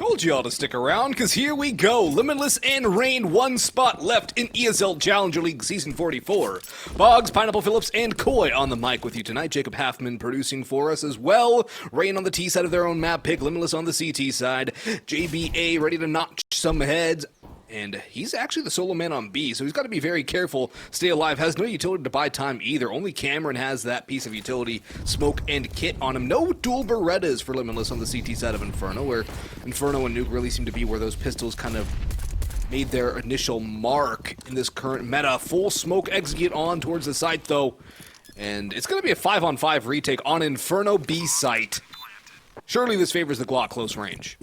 Told you all to stick around, cause here we go. Limitless and Reign, one spot left in ESL Challenger League Season 44. Boggs, Pineapple Phillips, and Koi on the mic with you tonight. Jacob Halfman producing for us as well. Reign on the T side of their own map pick, Limitless on the CT side. JBa ready to notch some heads. And he's actually the solo man on B, so he's got to be very careful. Stay alive, has no utility to buy time either. Only Cameron has that piece of utility, smoke and kit on him. No dual Berettas for Limitless on the CT side of Inferno, where Inferno and Nuke really seem to be where those pistols kind of made their initial mark in this current meta. Full smoke execute on towards the site, though. And it's going to be a 5-on-5 retake on Inferno B site. Surely this favors the Glock close range.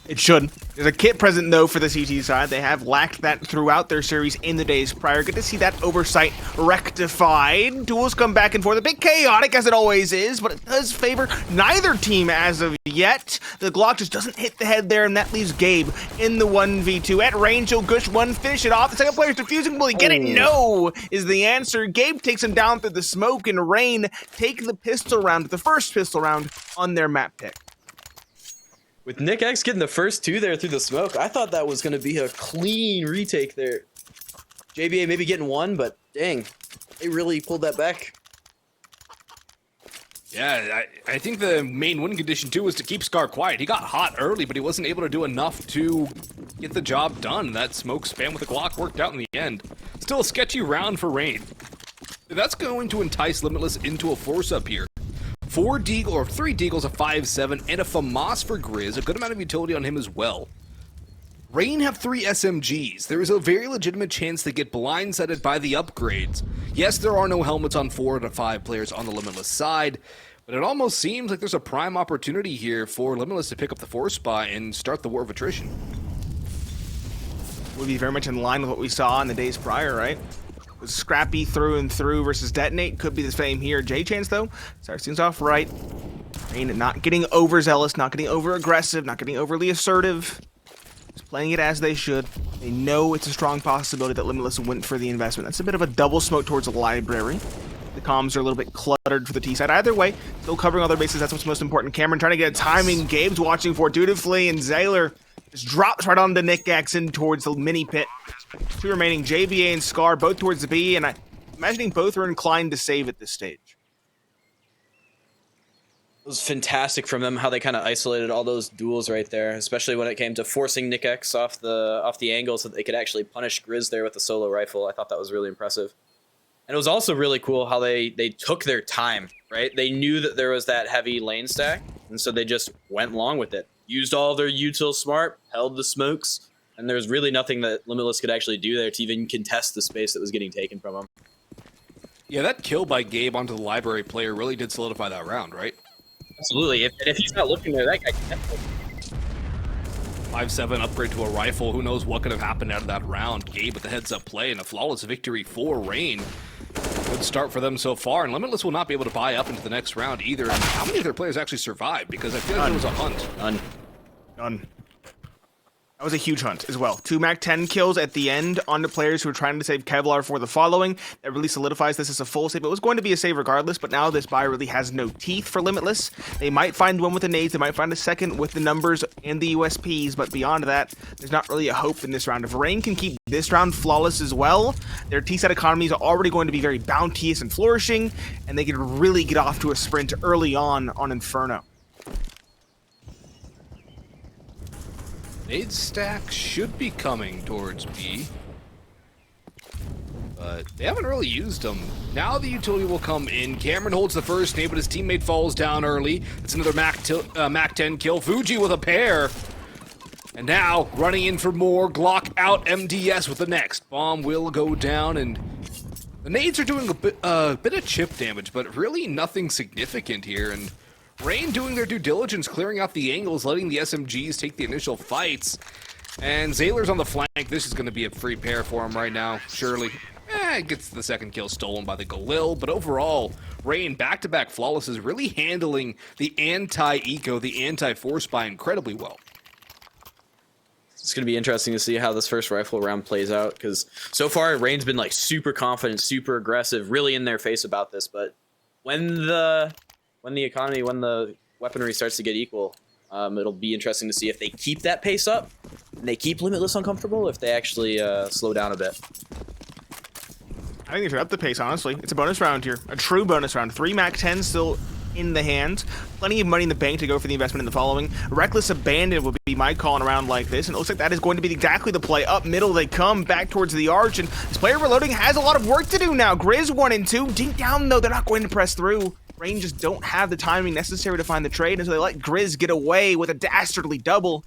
It should. There's a kit present, though, for the CT side. They have lacked that throughout their series in the days prior. Good to see that oversight rectified. Duels come back and forth. A bit chaotic, as it always is, but it does favor neither team as of yet. The Glock just doesn't hit the head there, and that leaves Gabe in the 1v2. At range, he'll gush one, finish it off. The second player's defusing. Will he get it? No, is the answer. Gabe takes him down through the smoke, and Reign take the pistol round, the first pistol round on their map pick. With Nick X getting the first two there through the smoke, I thought that was going to be a clean retake there. JBA maybe getting one, but dang, they really pulled that back. Yeah, I think the main win condition, too, was to keep Scar quiet. He got hot early, but he wasn't able to do enough to get the job done. That smoke spam with the Glock worked out in the end. Still a sketchy round for Reign. That's going to entice Limitless into a force-up here. 3 Deagles, a 5-7, and a FAMAS for Grizz. A good amount of utility on him as well. Reign have 3 SMGs. There is a very legitimate chance they get blindsided by the upgrades. Yes, there are no helmets on 4 out of 5 players on the Limitless side, but it almost seems like there's a prime opportunity here for Limitless to pick up the 4 spot and start the war of attrition. Would be very much in line with what we saw in the days prior, right? Scrappy through and through versus Detonate. Could be the same here. ESLJChance, though, starts things off right. Reign not getting overzealous, not getting over aggressive, not getting overly assertive. Just playing it as they should. They know it's a strong possibility that Limitless went for the investment. That's a bit of a double smoke towards the library. The comms are a little bit cluttered for the T side. Either way, still covering other bases. That's what's most important. Cameron trying to get a timing. Gabe's watching for dutifully, and Xaler just drops right onto Nick X in towards the mini pit. 2 remaining, JBA and Scar, both towards the B, and I'm imagining both are inclined to save at this stage. It was fantastic from them how they kind of isolated all those duels right there, especially when it came to forcing Nick X off the angle so that they could actually punish Grizz there with the solo rifle. I thought that was really impressive. And it was also really cool how they took their time, right? They knew that there was that heavy lane stack, and so they just went along with it. Used all their util smart, held the smokes, and there's really nothing that Limitless could actually do there to even contest the space that was getting taken from them. Yeah, that kill by Gabe onto the library player really did solidify that round, right? Absolutely. If he's not looking there, that guy can. 5-7 upgrade to a rifle. Who knows what could have happened out of that round. Gabe with the heads-up play and a flawless victory for Reign. Good start for them so far, and Limitless will not be able to buy up into the next round either. And how many of their players actually survived? Because I feel like there was a hunt. None. That was a huge hunt as well. 2 MAC-10 kills at the end onto players who were trying to save Kevlar for the following. That really solidifies this as a full save. It was going to be a save regardless, but now this buy really has no teeth for Limitless. They might find one with the nades, they might find a second with the numbers and the USPs, but beyond that, there's not really a hope in this round. If Reign can keep this round flawless as well, their T-side economy is already going to be very bounteous and flourishing, and they can really get off to a sprint early on Inferno. Nade stack should be coming towards B, but they haven't really used them. Now the utility will come in. Cameron holds the first nade, but his teammate falls down early. It's another MAC-10 kill. Fuji with a pair. And now, running in for more. Glock out, MDS with the next. Bomb will go down, and the nades are doing a bit of chip damage, but really nothing significant here. And Reign doing their due diligence, clearing out the angles, letting the SMGs take the initial fights. And Xaler's on the flank. This is going to be a free pair for him right now, surely. Gets the second kill stolen by the Galil, but overall, Reign back-to-back flawless is really handling the anti-eco, the anti-force buy incredibly well. It's going to be interesting to see how this first rifle round plays out, because so far, Reign's been like super confident, super aggressive, really in their face about this, but when the weaponry starts to get equal, It'll be interesting to see if they keep that pace up and they keep Limitless uncomfortable, if they actually slow down a bit. I think they should up the pace, honestly. It's a bonus round here. A true bonus round. 3 MAC-10 still in the hand. Plenty of money in the bank to go for the investment in the following. Reckless Abandon would be my call in a round like this, and it looks like that is going to be exactly the play. Up middle they come, back towards the arch, and this player reloading has a lot of work to do now. Grizz 1 and 2. Dink down, though. They're not going to press through. Reign just don't have the timing necessary to find the trade, and so they let Grizz get away with a dastardly double.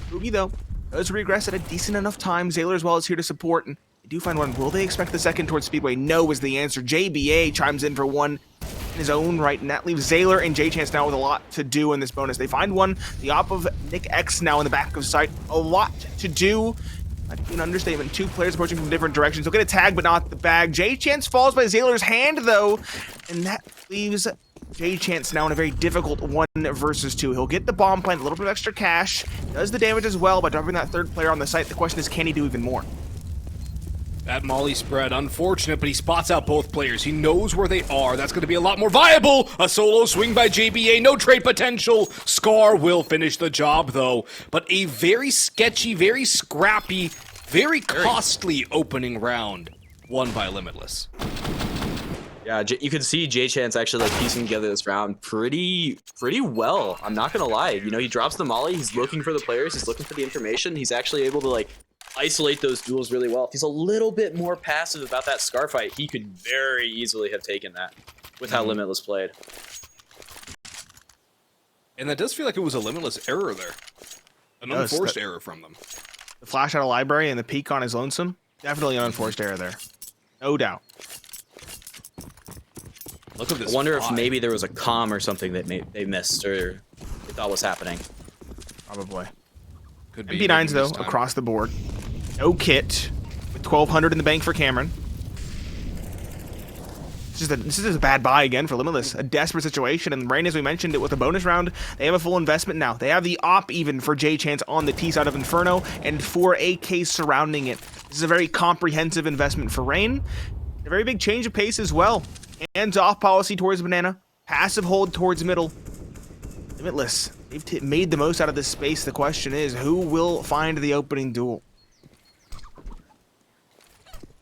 Boogie, though, does regress at a decent enough time. Xaler as well is here to support, and they do find one. Will they expect the second towards Speedway? No is the answer. JBa chimes in for one in his own right, and that leaves Xaler and JChance now with a lot to do in this bonus. They find one, the op of NickX now in the back of sight. A lot to do. An understatement. 2 players approaching from different directions. They'll get a tag, but not the bag. JChance falls by Xaler's hand, though, and that leaves JChance now in a very difficult 1 versus 2. He'll get the bomb plant, a little bit of extra cash, does the damage as well by dropping that third player on the site. The question is, can he do even more? That molly spread, unfortunate, but he spots out both players. He knows where they are. That's going to be a lot more viable. A solo swing by JBa, no trade potential. Scar will finish the job, though. But a very sketchy, very scrappy, very costly opening round won by Limitless. Yeah, you can see JChance actually like piecing together this round pretty well. I'm not gonna lie. You know, he drops the molly. He's looking for the players. He's looking for the information. He's actually able to like isolate those duels really well. If he's a little bit more passive about that Scar fight, he could very easily have taken that with how Limitless played. And that does feel like it was a Limitless error there. An unforced error from them. The flash out of library and the peek on his lonesome. Definitely an unforced error there. No doubt. Look at this. I wonder if maybe there was a comm or something that they missed or they thought was happening. Probably. Could be. MP9s, though, across the board. No kit. With 1,200 in the bank for Cameron. This is a bad buy again for Limitless. A desperate situation. And Reign, as we mentioned, it with a bonus round. They have a full investment now. They have the op even for JChance on the T side of Inferno and 4 AKs surrounding it. This is a very comprehensive investment for Reign. A very big change of pace as well. Hands off policy towards Banana. Passive hold towards middle. Limitless. They've made the most out of this space. The question is, who will find the opening duel?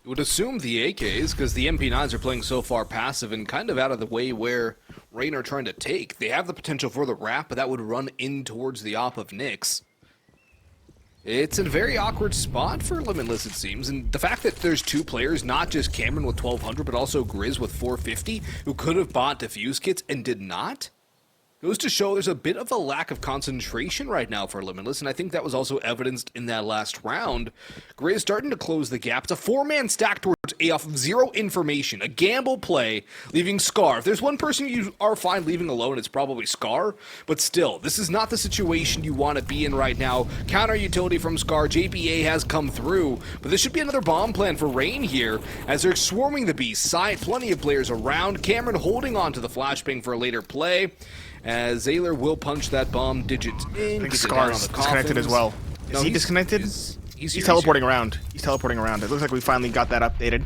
You would assume the AKs, because the MP9s are playing so far passive and kind of out of the way where Reign are trying to take. They have the potential for the wrap, but that would run in towards the op of Nyx. It's a very awkward spot for Limitless, it seems, and the fact that there's 2 players, not just Cameron with 1,200, but also Grizz with 450, who could have bought defuse kits and did not, goes to show there's a bit of a lack of concentration right now for Limitless, and I think that was also evidenced in that last round. Grizz starting to close the gap. It's a 4-man stack towards A off of 0 information. A gamble play, leaving Scar. If there's one person you are fine leaving alone, it's probably Scar, but still, this is not the situation you want to be in right now. Counter utility from Scar. JBa has come through, but this should be another bomb plan for Reign here, as they're swarming the B side. Plenty of players around. Cameron holding on to the flashbang for a later play, as Xaler will punch that bomb digit in. I think Scar's disconnected as well. Is he disconnected? He's teleporting around. He's teleporting around. It looks like we finally got that updated.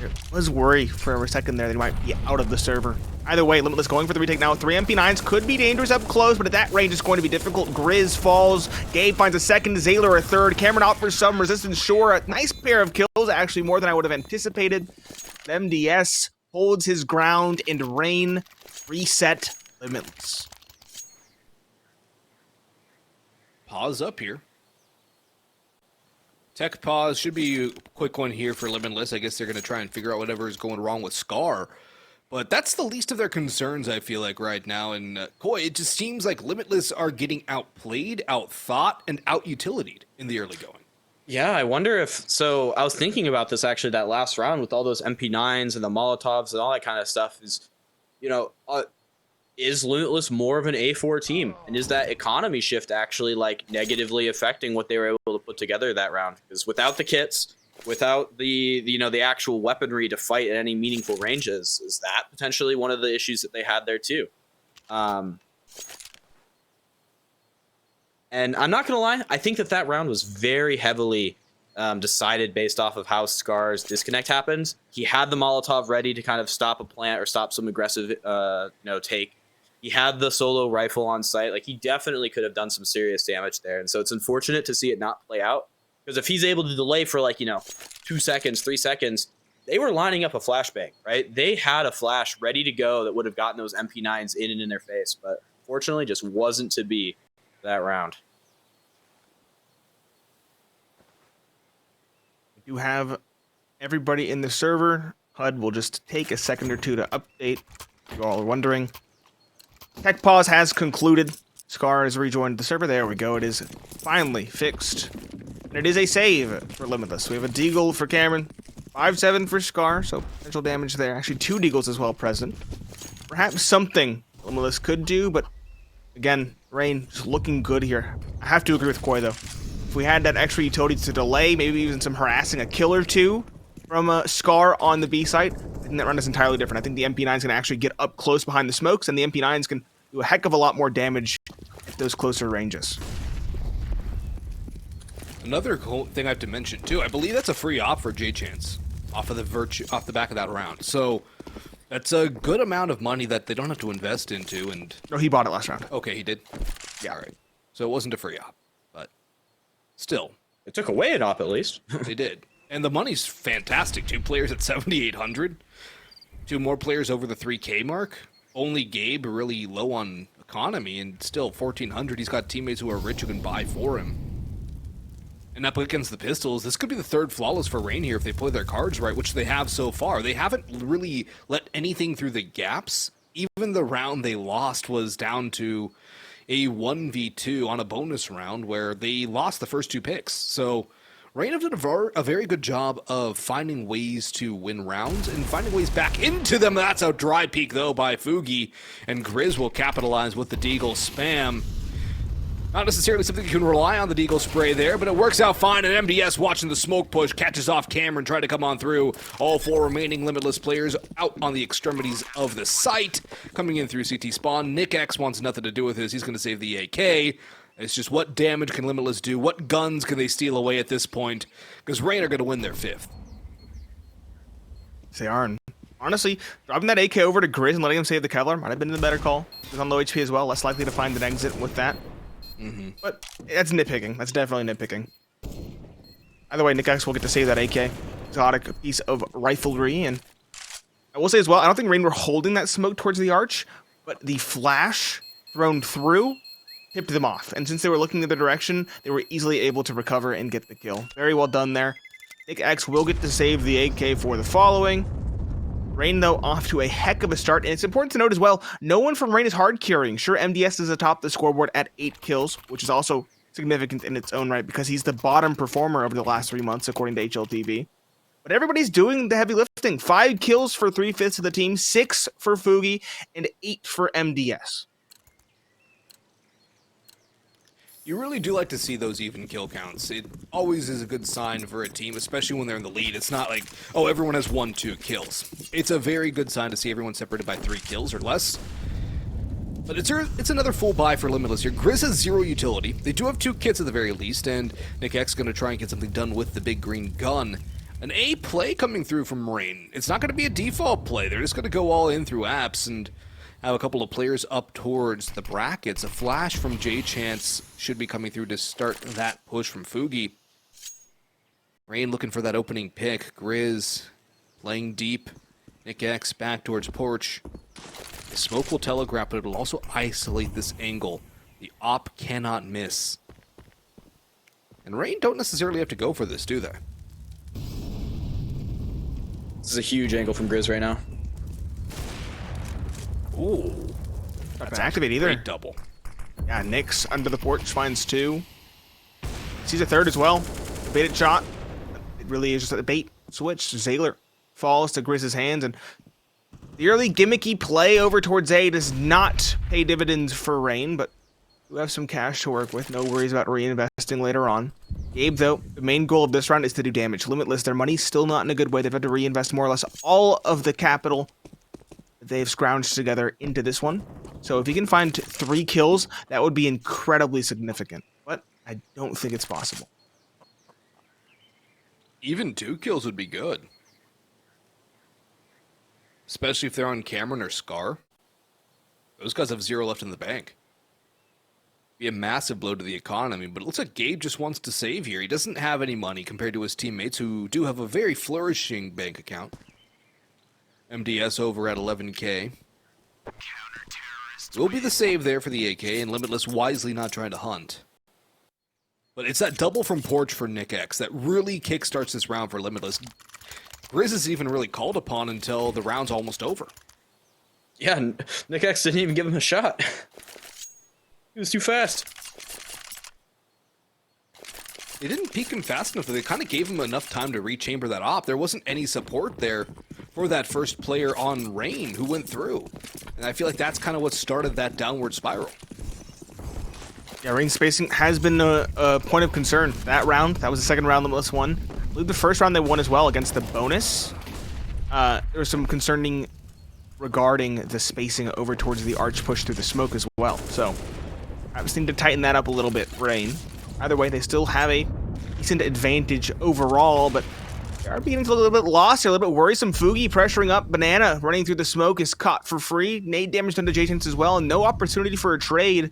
I was worried for a second there they might be out of the server. Either way, Limitless going for the retake now. 3 MP9s could be dangerous up close, but at that range it's going to be difficult. Grizz falls. Gabe finds a second. Xaler a third. Cameron out for some resistance. Sure, a nice pair of kills. Actually, more than I would have anticipated. MDS holds his ground and Reign reset Limitless. Pause up here. Tech pause should be a quick one here for Limitless. I guess they're going to try and figure out whatever is going wrong with Scar. But that's the least of their concerns, I feel like, right now. And, Koi, it just seems like Limitless are getting outplayed, outthought, and out-utilitied in the early going. Yeah, I wonder if... So, I was thinking about this, actually, that last round with all those MP9s and the Molotovs and all that kind of stuff is, you know... is Limitless more of an A4 team? And is that economy shift actually like negatively affecting what they were able to put together that round? Because without the kits, without the you know, the actual weaponry to fight at any meaningful ranges, is that potentially one of the issues that they had there too? And I'm not gonna lie, I think that round was very heavily decided based off of how Scar's disconnect happened. He had the Molotov ready to kind of stop a plant or stop some aggressive take. He had the solo rifle on site. Like, he definitely could have done some serious damage there. And so it's unfortunate to see it not play out. Because if he's able to delay for, like, 2 seconds, 3 seconds, they were lining up a flashbang, right? They had a flash ready to go that would have gotten those MP9s in and in their face. But fortunately, just wasn't to be that round. We do have everybody in the server. HUD will just take a second or two to update. If you all are wondering. Tech pause has concluded. Scar has rejoined the server. There we go. It is finally fixed. And it is a save for Limitless. We have a deagle for Cameron. 5-7 for Scar, so potential damage there. Actually, 2 deagles as well present. Perhaps something Limitless could do, but again, Reign just looking good here. I have to agree with Koi, though. If we had that extra utility to delay, maybe even some harassing a kill or two from Scar on the B site, I think that run is entirely different. I think the MP9 is going to actually get up close behind the smokes, and the MP9s can do a heck of a lot more damage at those closer ranges. Another cool thing I have to mention too, I believe that's a free op for JChance off the back of that round. So that's a good amount of money that they don't have to invest into. And No, he bought it last round. okay, he did. Yeah, all right. So it wasn't a free op, but still, It took away an op, at least. they did. And the money's fantastic. 2 players at 7,800, 2 more players over the 3K mark. Only Gabe really low on economy, and still 1,400. He's got teammates who are rich who can buy for him. And up against the Pistols, this could be the 3rd flawless for Reign here if they play their cards right, which they have so far. They haven't really let anything through the gaps. Even the round they lost was down to a 1v2 on a bonus round where they lost the first 2 picks. So Reign have done a very good job of finding ways to win rounds and finding ways back into them. That's a dry peek, though, by Fugi, and Grizz will capitalize with the deagle spam. Not necessarily something you can rely on the deagle spray there, but it works out fine, and MDS watching the smoke push catches off Cameron, trying to come on through. All 4 remaining Limitless players out on the extremities of the site. Coming in through CT spawn, NickX wants nothing to do with this. He's going to save the AK. It's just what damage can Limitless do? What guns can they steal away at this point? Because Reign are going to win their 5th. They are. And honestly, dropping that AK over to Grizz and letting him save the Kevlar might have been the better call. He's on low HP as well, less likely to find an exit with that. But that's nitpicking. That's definitely nitpicking. Either way, NickX will get to save that AK. Exotic piece of riflery. And I will say as well, I don't think Reign were holding that smoke towards the arch, but the flash thrown through tipped them off. And since they were looking in the direction, they were easily able to recover and get the kill. Very well done there. NickX will get to save the AK for the following. Reign, though, off to a heck of a start, and it's important to note as well, no one from Reign is hard carrying. Sure, MDS is atop the scoreboard at 8 kills, which is also significant in its own right, because he's the bottom performer over the last 3 months, according to HLTV. But everybody's doing the heavy lifting. 5 kills for 3/5 of the team, 6 for Fugi, and 8 for MDS. You really do like to see those even kill counts. It always is a good sign for a team, especially when they're in the lead. It's not like, oh, everyone has 1-2 kills. It's a very good sign to see everyone separated by 3 kills or less. But it's another full buy for Limitless here. Grizz has 0 utility. They do have 2 kits at the very least, and NickX is going to try and get something done with the big green gun. An A play coming through from Reign. It's not going to be a default play. They're just going to go all in through apps and have a couple of players up towards the brackets. A flash from JChance should be coming through to start that push from Fugi. Reign looking for that opening pick. Grizz playing deep. NickX back towards Porch. The smoke will telegraph, but it'll also isolate this angle. The op cannot miss. And Reign don't necessarily have to go for this, do they? This is a huge angle from Grizz right now. Ooh. Not gonna activate either. Great double. Yeah, Nick's under the porch finds 2. Sees a 3rd as well. Baited shot. It really is just a bait switch. Xaler falls to Grizz's hands, and the early gimmicky play over towards A does not pay dividends for Reign, but we have some cash to work with. No worries about reinvesting later on. Gabe, though, the main goal of this round is to do damage. Limitless, their money's still not in a good way. They've had to reinvest more or less all of the capital they've scrounged together into this one. So if he can find 3 kills, that would be incredibly significant. But I don't think it's possible. Even 2 kills would be good. Especially if they're on Cameron or Scar. Those guys have 0 left in the bank. Be a massive blow to the economy, but it looks like Gabe just wants to save here. He doesn't have any money compared to his teammates who do have a very flourishing bank account. MDS over at 11K. Will be the save there for the AK, and Limitless wisely not trying to hunt. But it's that double from Porch for NickX that really kickstarts this round for Limitless. Grizz isn't even really called upon until the round's almost over. Yeah, NickX didn't even give him a shot. He was too fast. They didn't peek him fast enough, but they kind of gave him enough time to rechamber that op. There wasn't any support there for that first player on Reign who went through. And I feel like that's kind of what started that downward spiral. Yeah, Reign spacing has been a point of concern. That round, that was the second round Limitless won. I believe the first round they won as well against the bonus. There was some concerning regarding the spacing over towards the arch push through the smoke as well. So I just need to tighten that up a little bit, Reign. Either way, they still have a decent advantage overall, but they are beginning to look a little bit lost here, a little bit worrisome. Fugi pressuring up. Banana running through the smoke is caught for free. Nade damage done to JChance as well, and no opportunity for a trade.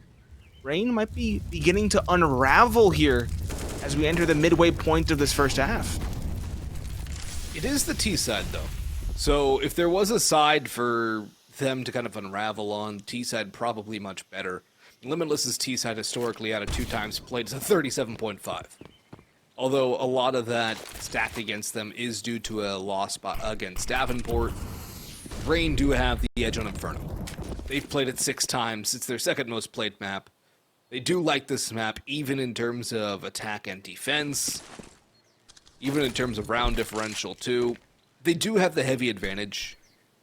Reign might be beginning to unravel here as we enter the midway point of this first half. It is the T side, though. So if there was a side for them to kind of unravel on, T side probably much better. Limitless's T side historically out of 2 times played is a 37.5. Although a lot of that stacked against them is due to a loss against Davenport. Reign do have the edge on Inferno. They've played it 6 times. It's their second most played map. They do like this map, even in terms of attack and defense. Even in terms of round differential, too. They do have the heavy advantage.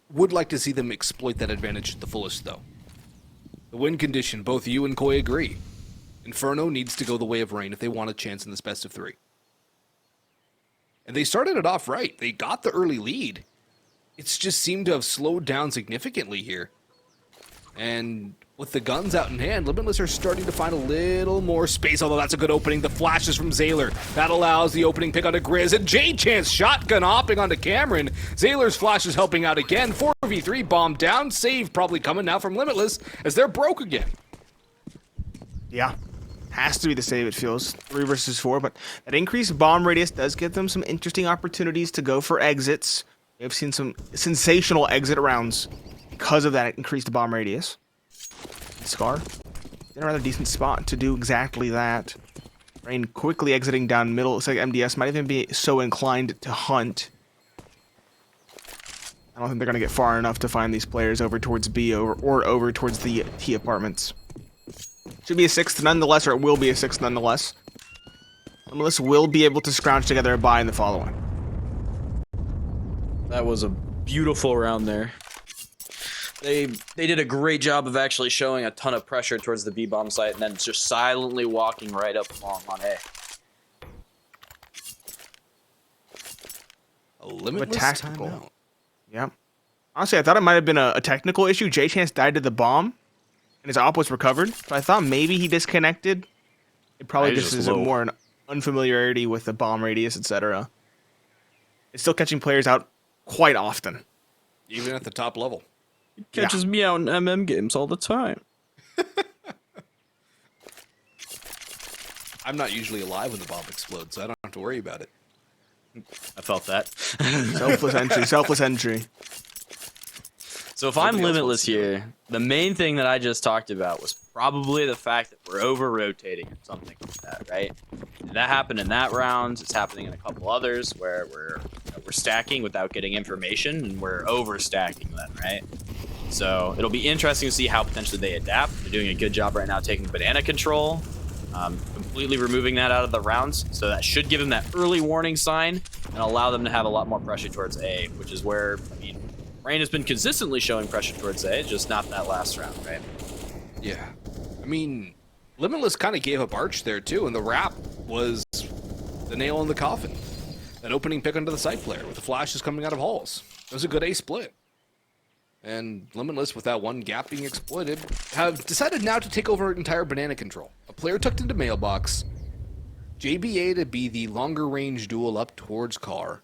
Would like to see them exploit that advantage to the fullest, though. The win condition, both you and Koi agree. Inferno needs to go the way of Reign if they want a chance in this best of 3. And they started it off right. They got the early lead. It's just seemed to have slowed down significantly here. And with the guns out in hand, Limitless are starting to find a little more space, although that's a good opening. The flashes from Xaler. That allows the opening pick onto Grizz. And JChance shotgun hopping onto Cameron. Xaler's flash is helping out again. 4v3 bomb down. Save probably coming now from Limitless as they're broke again. Yeah, has to be the save, it feels. 3 versus 4, but that increased bomb radius does give them some interesting opportunities to go for exits. We've seen some sensational exit rounds because of that increased bomb radius. Scar in a rather decent spot to do exactly that. Reign quickly exiting down middle. Looks like MDS might even be so inclined to hunt. I don't think they're going to get far enough to find these players over towards B or over towards the T apartments. Should be a 6th nonetheless, or it will be a 6th nonetheless. Limitless will be able to scrounge together a buy in the following. That was a beautiful round there. They did a great job of actually showing a ton of pressure towards the B-bomb site and then just silently walking right up along on A. A Limitless tactical timeout. Yep. Honestly, I thought it might have been a technical issue. JChance died to the bomb, and his op was recovered. So I thought maybe he disconnected. It probably just is more an unfamiliarity with the bomb radius, etc. It's still catching players out quite often. Even at the top level. It catches me out in MM games all the time. I'm not usually alive when the bomb explodes, so I don't have to worry about it. I felt that. Selfless entry, selfless entry. So if I'm Limitless here, the main thing that I just talked about was probably the fact that we're over-rotating or something like that, right? And that happened in that round. It's happening in a couple others where we're stacking without getting information, and we're over-stacking them, right? So it'll be interesting to see how potentially they adapt. They're doing a good job right now taking banana control, completely removing that out of the rounds. So that should give them that early warning sign and allow them to have a lot more pressure towards A, which is where, I mean, Reign has been consistently showing pressure towards A, just not that last round, right? Yeah. I mean, Limitless kind of gave up Arch there, too, and the wrap was the nail in the coffin. That opening pick onto the side player with the flashes coming out of halls. It was a good A split. And Limitless, with that one gap being exploited, have decided now to take over entire banana control. A player tucked into mailbox. JBa to be the longer range duel up towards car.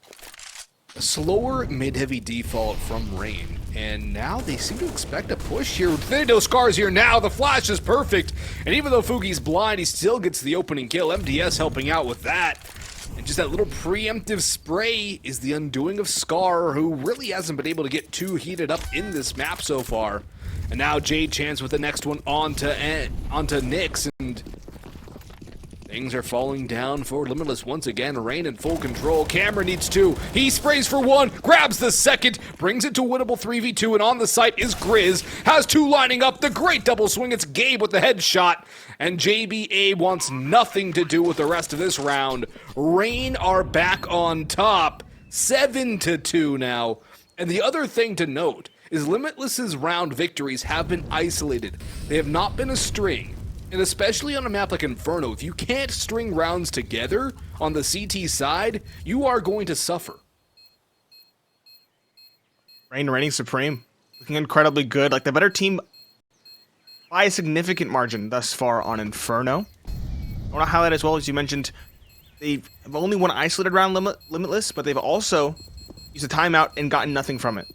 A slower mid-heavy default from Reign, and now they seem to expect a push here. No scars here now, the flash is perfect, and even though Fugi's blind, he still gets the opening kill. MDS helping out with that. And just that little preemptive spray is the undoing of Scar, who really hasn't been able to get too heated up in this map so far. And now JChance with the next one onto Nyx, and things are falling down for Limitless once again. Reign in full control. kmrn needs two. He sprays for one, grabs the second, brings it to winnable 3v2, and on the site is Grizz. Has two lining up. The great double swing. It's Gabe with the headshot. And JBa wants nothing to do with the rest of this round. Reign are back on top. 7-2 now. And the other thing to note is Limitless's round victories have been isolated. They have not been a string. And especially on a map like Inferno, if you can't string rounds together on the CT side, you are going to suffer. Reign reigning supreme. Looking incredibly good. Like the better team by a significant margin thus far on Inferno. I want to highlight as well, as you mentioned, they have only one isolated round Limitless, but they've also used a timeout and gotten nothing from it.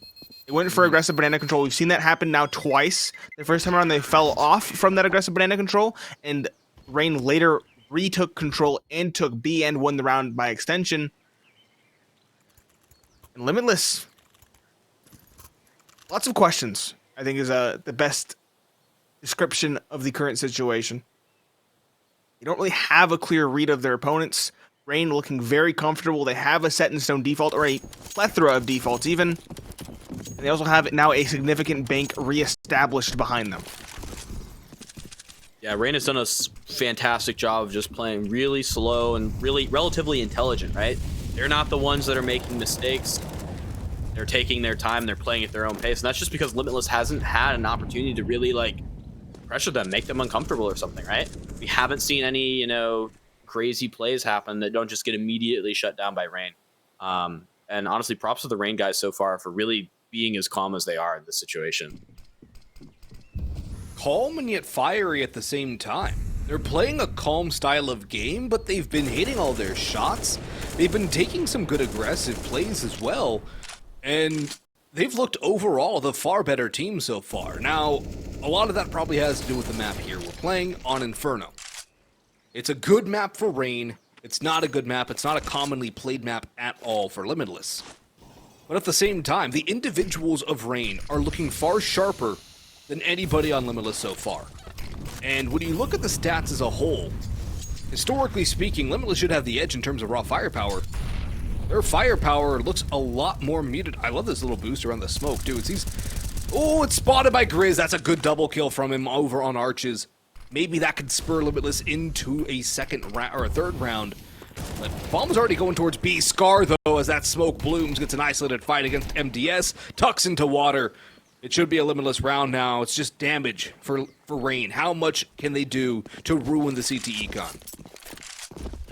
They went for aggressive banana control. We've seen that happen now twice. The first time around, they fell off from that aggressive banana control, and Reign later retook control and took B and won the round by extension. And Limitless, lots of questions, I think, is the best description of the current situation. You don't really have a clear read of their opponents. Reign looking very comfortable. They have a set-in-stone default, or a plethora of defaults even. And they also have now a significant bank re-established behind them. Yeah, Reign has done a fantastic job of just playing really slow and really relatively intelligent, right? They're not the ones that are making mistakes. They're taking their time. They're playing at their own pace. And that's just because Limitless hasn't had an opportunity to really, like, pressure them, make them uncomfortable or something, right? We haven't seen any, you know, crazy plays happen that don't just get immediately shut down by Reign. And honestly, props to the Reign guys so far for really being as calm as they are in this situation. Calm and yet fiery at the same time. They're playing a calm style of game, but they've been hitting all their shots. They've been taking some good aggressive plays as well. And they've looked overall the far better team so far. Now, a lot of that probably has to do with the map here. We're playing on Inferno. It's a good map for Reign. It's not a good map. It's not a commonly played map at all for Limitless. But at the same time, the individuals of Reign are looking far sharper than anybody on Limitless so far. And when you look at the stats as a whole, historically speaking, Limitless should have the edge in terms of raw firepower. Their firepower looks a lot more muted. I love this little boost around the smoke, dude. Oh, it's spotted by Grizz. That's a good double kill from him over on Arches. Maybe that could spur Limitless into a second round or a third round. But Bomb's already going towards B. Scar, though, as that smoke blooms, gets an isolated fight against MDS, tucks into water. It should be a Limitless round now. It's just damage for Reign. How much can they do to ruin the CT Econ?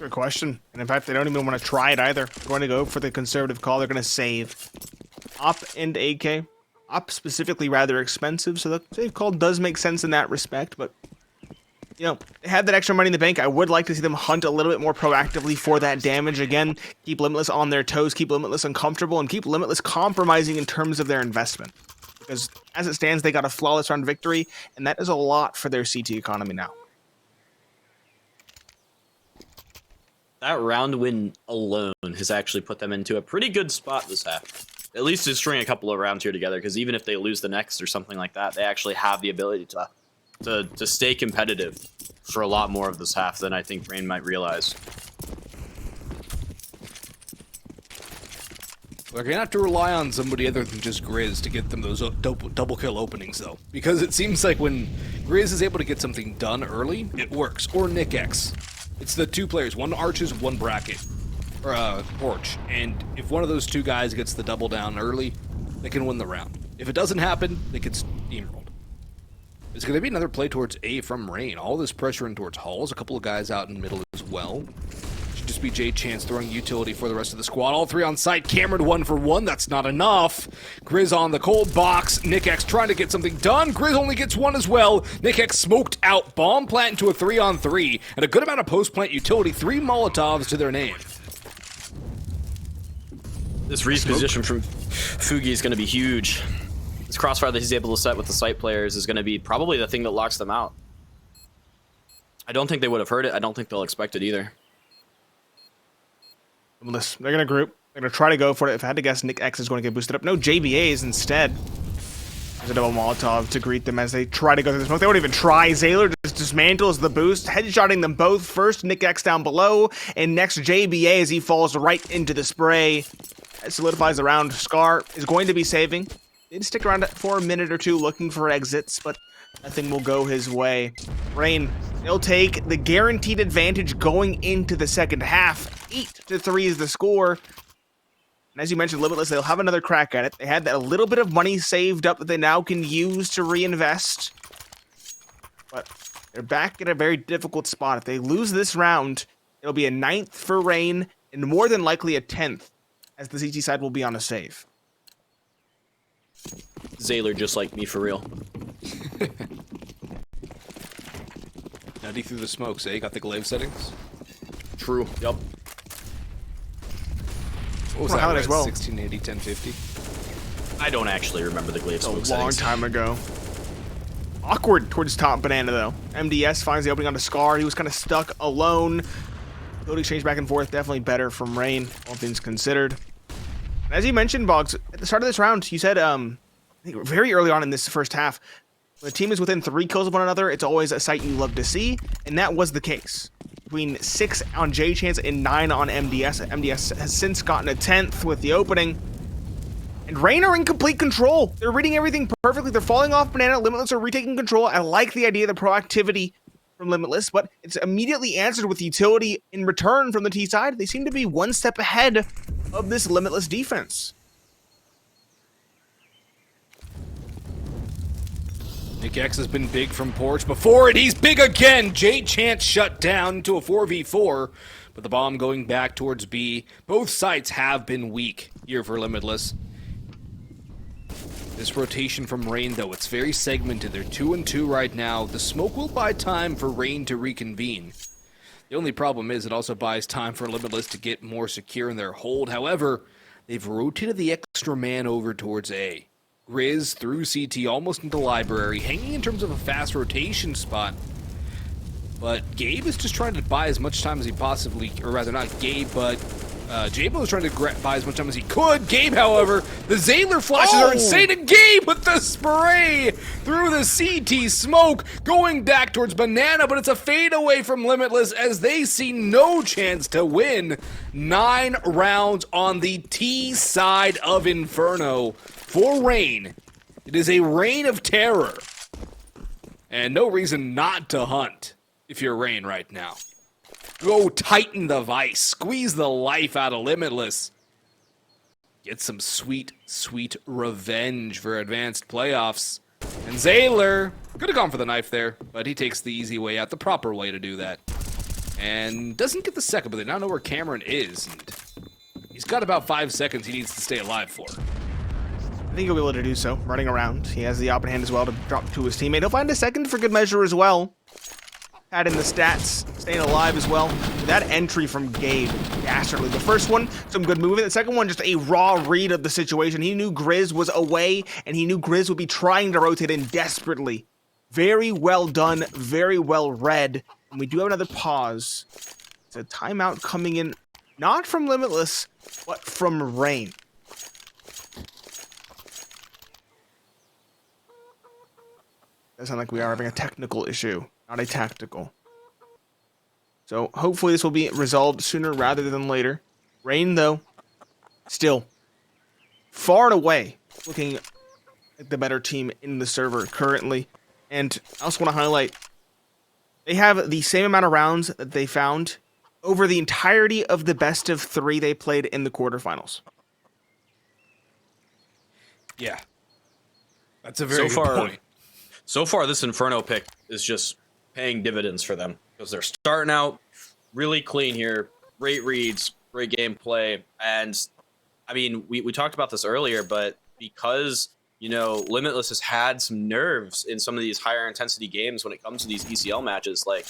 Good question. And in fact, they don't even want to try it either. They're going to go for the conservative call. They're going to save Op and AK. Op specifically rather expensive, so the save call does make sense in that respect, but you know, they have that extra money in the bank. I would like to see them hunt a little bit more proactively for that damage. Again, keep Limitless on their toes, keep Limitless uncomfortable, and keep Limitless compromising in terms of their investment. Because as it stands, they got a flawless round victory, and that is a lot for their CT economy now. That round win alone has actually put them into a pretty good spot this half. At least to string a couple of rounds here together, because even if they lose the next or something like that, they actually have the ability to stay competitive for a lot more of this half than I think Reign might realize. They're going to have to rely on somebody other than just Grizz to get them those double kill openings, though. Because it seems like when Grizz is able to get something done early, it works. Or NickX. It's the two players, one Arches, one Bracket. Or Porch. And if one of those two guys gets the double down early, they can win the round. If it doesn't happen, they get steamrolled. There's going to be another play towards A from Reign. All this pressure in towards Halls. A couple of guys out in the middle as well. Should just be JChance throwing utility for the rest of the squad. All three on site. kmrn 1 for 1. That's not enough. Grizz on the cold box. NickX trying to get something done. Grizz only gets one as well. NickX smoked out. Bomb plant into a 3-on-3. And a good amount of post-plant utility. 3 Molotovs to their name. This reposition from Fugi is going to be huge. This crossfire that he's able to set with the site players is going to be probably the thing that locks them out. I don't think they would have heard it. I don't think they'll expect it either. Listen, they're going to group. They're going to try to go for it. If I had to guess, NickX is going to get boosted up. No, JBa is instead. There's a double Molotov to greet them as they try to go through the smoke. They won't even try. Xaler just dismantles the boost, headshotting them both. First, NickX down below, and next, JBa as he falls right into the spray. That solidifies the round. Scar is going to be saving. Did stick around for a minute or two looking for exits, but nothing will go his way. Reign, they'll take the guaranteed advantage going into the second half. 8-3 is the score. And as you mentioned, Limitless, they'll have another crack at it. They had that little bit of money saved up that they now can use to reinvest. But they're back in a very difficult spot. If they lose this round, it'll be a 9th for Reign, and more than likely a 10th, as the CT side will be on a save. Xaler just like me for real. Nutty through the smokes, eh? Got the glaive settings? True. Yep. What was Well, that, as well. 1680, 1050? I don't actually remember the glaive smoke A long time ago. Awkward towards top banana, though. MDS finds the opening onto Scar. He was kind of stuck alone. Field exchange back and forth, definitely better from Reign, all things considered. And as you mentioned, Boggs, at the start of this round, you said, I think very early on in this first half, when the team is within 3 kills of one another, it's always a sight you love to see, and that was the case. Between 6 on JChance and 9 on MDS. MDS has since gotten a 10th with the opening. And Reign are in complete control. They're reading everything perfectly. They're falling off banana. Limitless are retaking control. I like the idea of the proactivity from Limitless, but it's immediately answered with utility in return from the T side. They seem to be one step ahead of this Limitless defense. NickX has been big from Porch before, and he's big again. JChance shut down to a 4v4, but the bomb going back towards B. Both sites have been weak here for Limitless. This rotation from Reign, though, it's very segmented. They're 2-2 right now. The smoke will buy time for Reign to reconvene. The only problem is it also buys time for Limitless to get more secure in their hold. However, they've rotated the extra man over towards A. Grizz through CT almost into library, hanging in terms of a fast rotation spot. But Gabe is just trying to buy as much time as he possibly, or rather not Gabe, but JBa was trying to buy as much time as he could. Gabe, however, the Xaler flashes are insane, and Gabe with the spray through the CT smoke, going back towards Banana, but it's a fade away from Limitless as they see no chance to win. 9 rounds on the T side of Inferno. For Reign, it is a reign of terror. And no reason not to hunt if you're Reign right now. Go tighten the vice. Squeeze the life out of Limitless. Get some sweet, sweet revenge for advanced playoffs. And Xaler could have gone for the knife there, but he takes the easy way out, the proper way to do that. And doesn't get the second, but they now know where Cameron is. And he's got about 5 seconds he needs to stay alive for. I think he'll be able to do so, running around. He has the open hand as well to drop to his teammate. He'll find a second for good measure as well. Add in the stats, staying alive as well. That entry from Gabe, dastardly. The first one, some good movement. The second one, just a raw read of the situation. He knew Grizz was away, and he knew Grizz would be trying to rotate in desperately. Very well done, very well read. And we do have another pause. It's a timeout coming in, not from Limitless, but from Reign. Does sound like we are having a technical issue, not a tactical. So hopefully this will be resolved sooner rather than later. Reign, though, still far and away looking like the better team in the server currently. And I also want to highlight, they have the same amount of rounds that they found over the entirety of the best of 3 they played in the quarterfinals. Yeah. That's a very good point. So far, this Inferno pick is just paying dividends for them because they're starting out really clean here. Great reads, great gameplay. And I mean, we talked about this earlier, but because, you know, Limitless has had some nerves in some of these higher intensity games when it comes to these ECL matches, like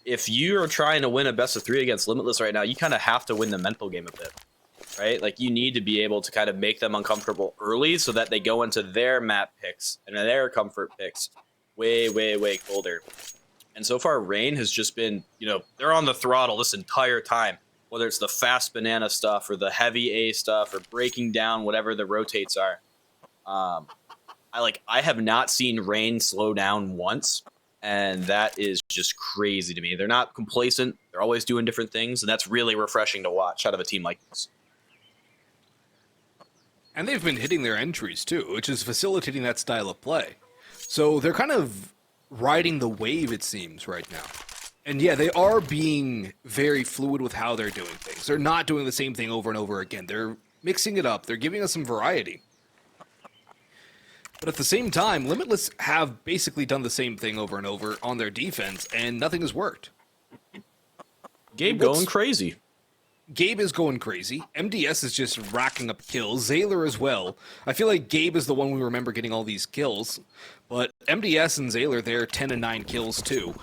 if you are trying to win a best of 3 against Limitless right now, you kind of have to win the mental game a bit. right? Like you need to be able to kind of make them uncomfortable early so that they go into their map picks and their comfort picks way, way, way colder. And so far, Reign has just been, you know, they're on the throttle this entire time, whether it's the fast banana stuff or the heavy A stuff or breaking down whatever the rotates are. I have not seen Reign slow down once, and that is just crazy to me. They're not complacent. They're always doing different things, and that's really refreshing to watch out of a team like this. And they've been hitting their entries too, which is facilitating that style of play. So they're kind of riding the wave, it seems, right now. And yeah, they are being very fluid with how they're doing things. They're not doing the same thing over and over again. They're mixing it up. They're giving us some variety. But at the same time, Limitless have basically done the same thing over and over on their defense, and nothing has worked. Gabe going crazy. Gabe is going crazy. MDS is just racking up kills. Xaler as well. I feel like Gabe is the one we remember getting all these kills. But MDS and Xaler, they're 10 and 9 kills too.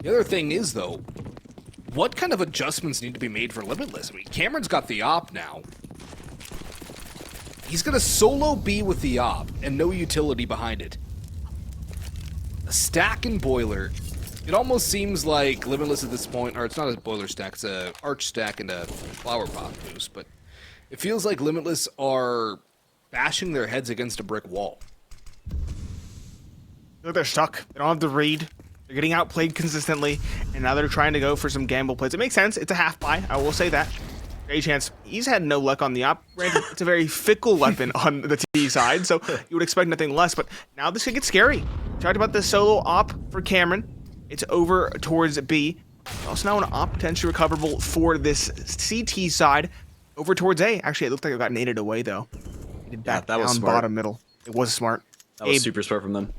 The other thing is, though, what kind of adjustments need to be made for Limitless? I mean, Cameron's got the op now. He's going to solo B with the op and no utility behind it. A stack and boiler. It almost seems like Limitless at this point, or it's not a boiler stack, it's a arch stack and a flower pot boost, but it feels like Limitless are bashing their heads against a brick wall. Look, they're stuck. They don't have the read. They're getting outplayed consistently, and now they're trying to go for some gamble plays. It makes sense. It's a half buy. I will say that. JChance, he's had no luck on the op. Granted, it's a very fickle weapon on the T side, so you would expect nothing less. But now this could get scary. We talked about the solo op for Cameron. It's over towards B. Also now an op potentially recoverable for this CT side over towards A. Actually, it looked like it got naded away, though. Back that was down smart. bottom middle. It was smart. That was super smart from them.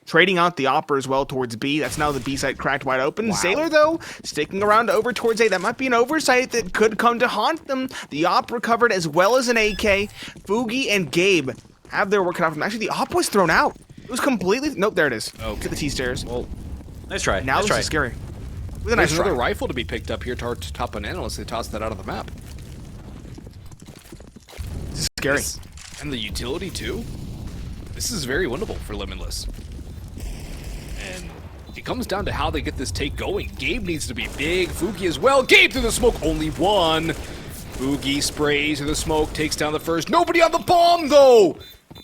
Trading out the Opper as well towards B. That's now the B site cracked wide open. Wow. Xaler, though, sticking around over towards A. That might be an oversight that could come to haunt them. The Op recovered as well as an AK. Fugi and Gabe have their work cut out for them. Actually, the Op was thrown out. It was completely... Nope, there it is. Okay. To the T-stairs. Well, nice try. Now nice this try. is scary. With a There's nice another try. rifle to be picked up here towards top banana unless they toss that out of the map. This is scary. And the utility, too? This is very winnable for Limitless. And it comes down to how they get this take going. Gabe needs to be big. Fugi as well. Gabe through the smoke. Only one. Fugi sprays through the smoke. Takes down the first. Nobody on the bomb, though!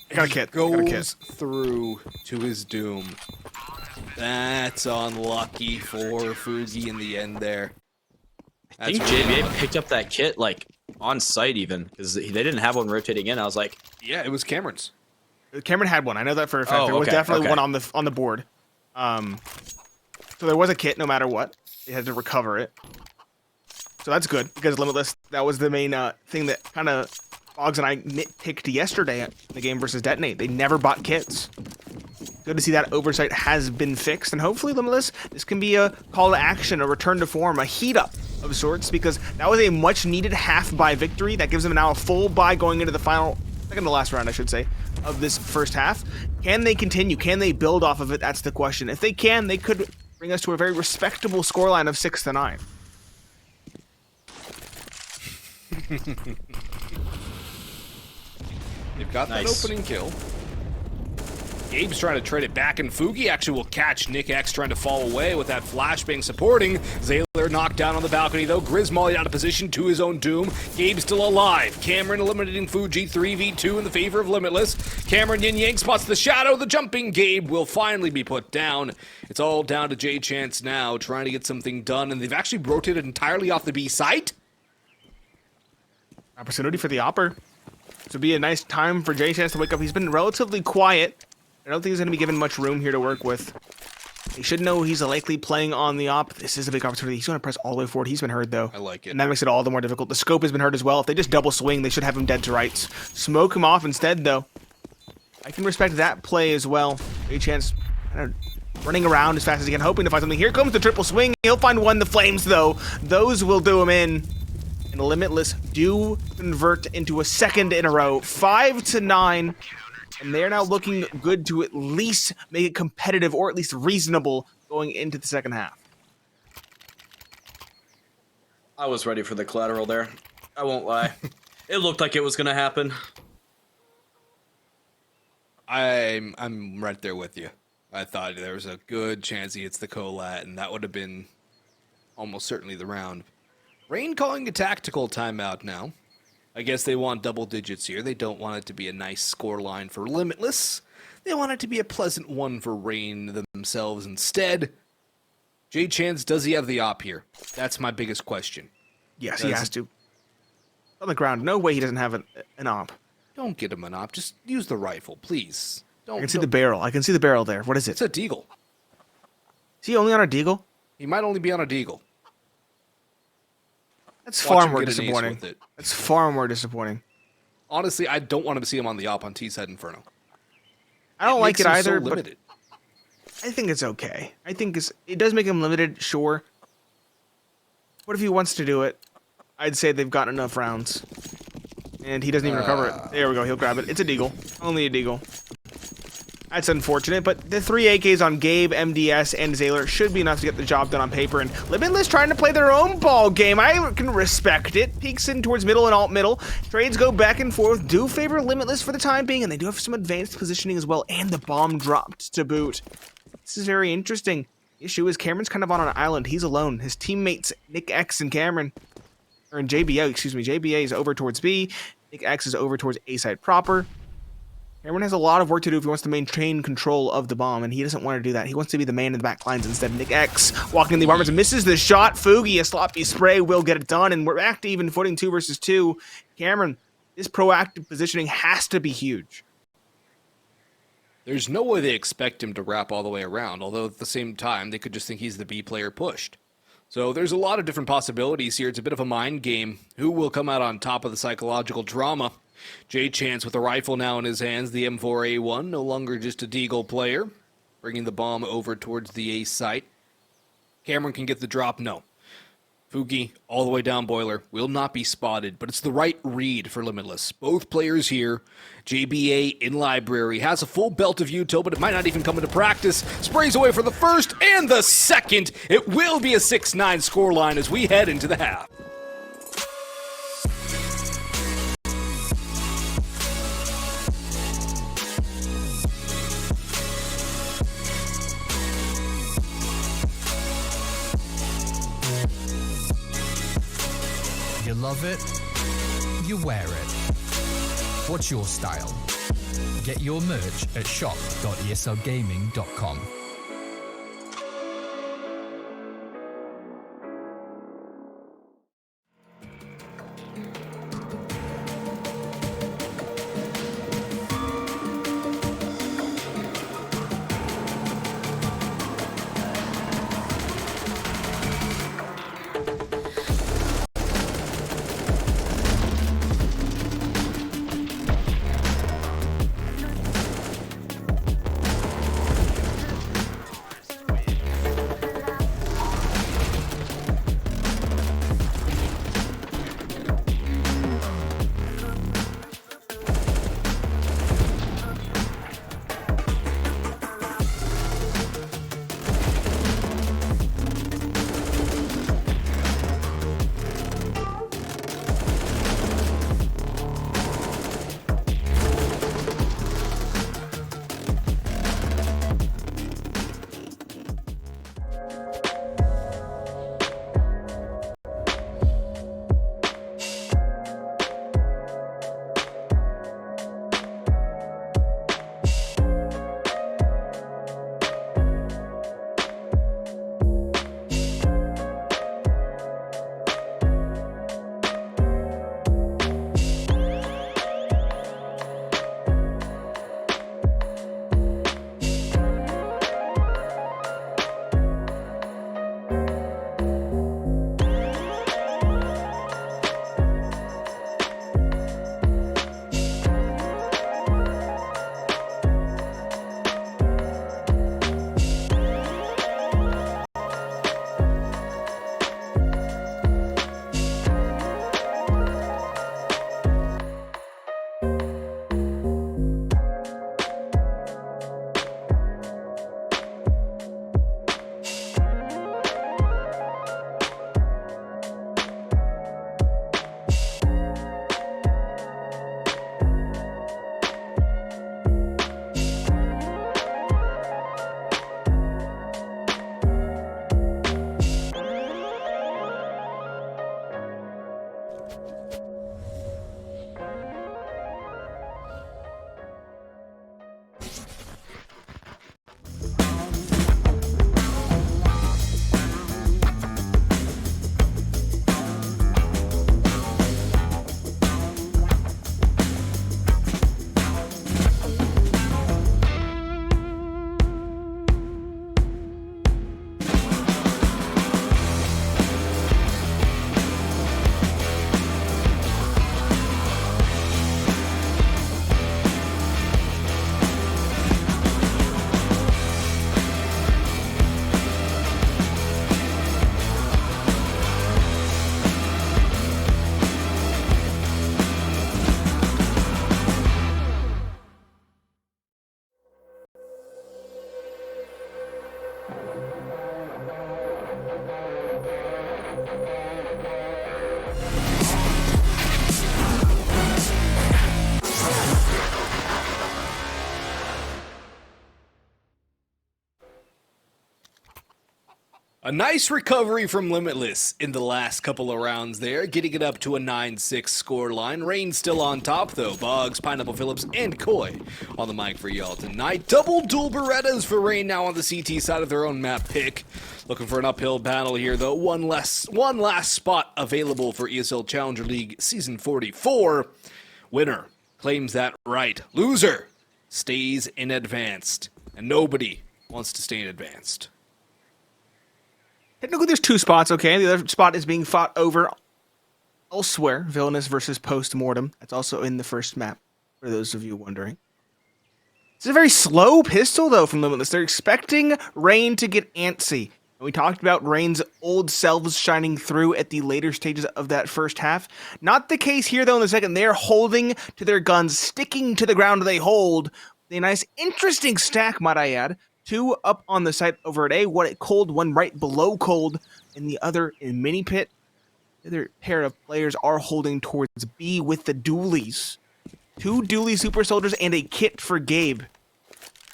Got a kit. Goes Got a kit. through to his doom. That's unlucky for Fugi in the end there. I think JBA picked up that kit, like, on site even, because they didn't have one rotating in. I was like... Yeah, it was Cameron's. Cameron had one. I know that for a fact. Oh, there was okay, definitely okay. one on the board. So there was a kit no matter what. They had to recover it. So that's good, because Limitless, that was the main thing that kind of Boggs and I nitpicked yesterday in the game versus Detonate. They never bought kits. Good to see that oversight has been fixed, and hopefully Limitless, this can be a call to action, a return to form, a heat up of sorts, because that was a much needed half buy victory. That gives them now a full buy going into the final, second to last round, I should say, of this first half. Can they continue? Can they build off of it? That's the question. If they can, they could bring us to a very respectable scoreline of 6-9. They've got Nice. that opening kill. Gabe's trying to trade it back, and Fugi actually will catch NickX trying to fall away with that flashbang supporting. Xaler knocked down on the balcony, though. Grizz mollied out of position to his own doom. Gabe's still alive. Cameron eliminating Fugi 3v2 in the favor of Limitless. Cameron Yin Yang spots the shadow. The jumping Gabe will finally be put down. It's all down to JChance now, trying to get something done, and they've actually rotated entirely off the B site. Opportunity for the Opper. This would be a nice time for JChance to wake up. He's been relatively quiet. I don't think he's going to be given much room here to work with. He should know he's likely playing on the op. This is a big opportunity. He's going to press all the way forward. He's been heard, though. I like it. And that makes it all the more difficult. The scope has been hurt as well. If they just double swing, they should have him dead to rights. Smoke him off instead, though. I can respect that play as well. JChance kind of running around as fast as he can, hoping to find something. Here comes the triple swing. He'll find one. The flames, though. Those will do him in. And Limitless do convert into a second in a row. 5-9. And they're now looking good to at least make it competitive, or at least reasonable, going into the second half. I was ready for the collateral there. I won't lie. It looked like it was gonna happen. I'm right there with you. I thought there was a good chance he hits the collat, and that would have been almost certainly the round. Reign calling a tactical timeout now. I guess they want double digits here. They don't want it to be a nice score line for Limitless. They want it to be a pleasant one for Reign themselves instead. JChance, does he have the op here? That's my biggest question. Yes, he has to. On the ground, no way he doesn't have an op. Don't get him an op. Just use the rifle, please. I can see the barrel. I can see the barrel there. What is it? It's a deagle. Is he only on a deagle? He might only be on a deagle. That's Watch far him more get an ace disappointing. with it. That's far more disappointing. Honestly, I don't want to see him on the op on T-side Inferno. I don't like makes it him either, so but limited. I think it's okay. I think it does make him limited, sure. What if he wants to do it? I'd say they've got enough rounds. And he doesn't even recover it. There we go, he'll grab it. It's a deagle. Only a deagle. That's unfortunate, but the 3 AKs on Gabe, MDS, and Xaler should be enough to get the job done on paper, and Limitless trying to play their own ball game. I can respect it. Peeks in towards middle and alt middle. Trades go back and forth, do favor Limitless for the time being, and they do have some advanced positioning as well, and the bomb dropped to boot. This is very interesting. The issue is Cameron's kind of on an island. He's alone. His teammates, Nick X and Cameron, or in JBA, excuse me, JBA is over towards B. Nick X is over towards A side proper. Cameron has a lot of work to do if he wants to maintain control of the bomb, and he doesn't want to do that. He wants to be the man in the back lines instead. Nick X walking in the apartments and misses the shot. Fugi, a sloppy spray, will get it done, and we're back to even footing 2 versus 2. Cameron, this proactive positioning has to be huge. There's no way they expect him to wrap all the way around, although at the same time, they could just think he's the B player pushed. So there's a lot of different possibilities here. It's a bit of a mind game. Who will come out on top of the psychological drama? JChance with a rifle now in his hands, the M4A1, no longer just a deagle player, bringing the bomb over towards the A site. Cameron can get the drop, no. Fugi, all the way down boiler, will not be spotted, but it's the right read for Limitless. Both players here. JBA in library, has a full belt of util, but it might not even come into practice. Sprays away for the first and the second. It will be a 6-9 scoreline as we head into the half. You love it, you wear it. What's your style? Get your merch at shop.eslgaming.com. A nice recovery from Limitless in the last couple of rounds there, getting it up to a 9-6 score line. Reign still on top though. Boggs, Pineapple Phillips, and Koi on the mic for y'all tonight. Double dual Berettas for Reign now on the CT side of their own map pick. Looking for an uphill battle here though. One last spot available for ESL Challenger League Season 44. Winner claims that right. Loser stays in advanced. And nobody wants to stay in advanced. Technically, there's 2 spots, okay? The other spot is being fought over elsewhere. Villainous versus Postmortem. That's also in the first map, for those of you wondering. It's a very slow pistol, though, from Limitless. They're expecting Reign to get antsy. And we talked about Reign's old selves shining through at the later stages of that first half. Not the case here, though, in the second. They're holding to their guns, sticking to the ground they hold. A nice, interesting stack, might I add. 2 up on the site over at A, one at Cold, one right below Cold, and the other in Mini Pit. The other pair of players are holding towards B with the dualies. 2 dually super soldiers and a kit for Gabe.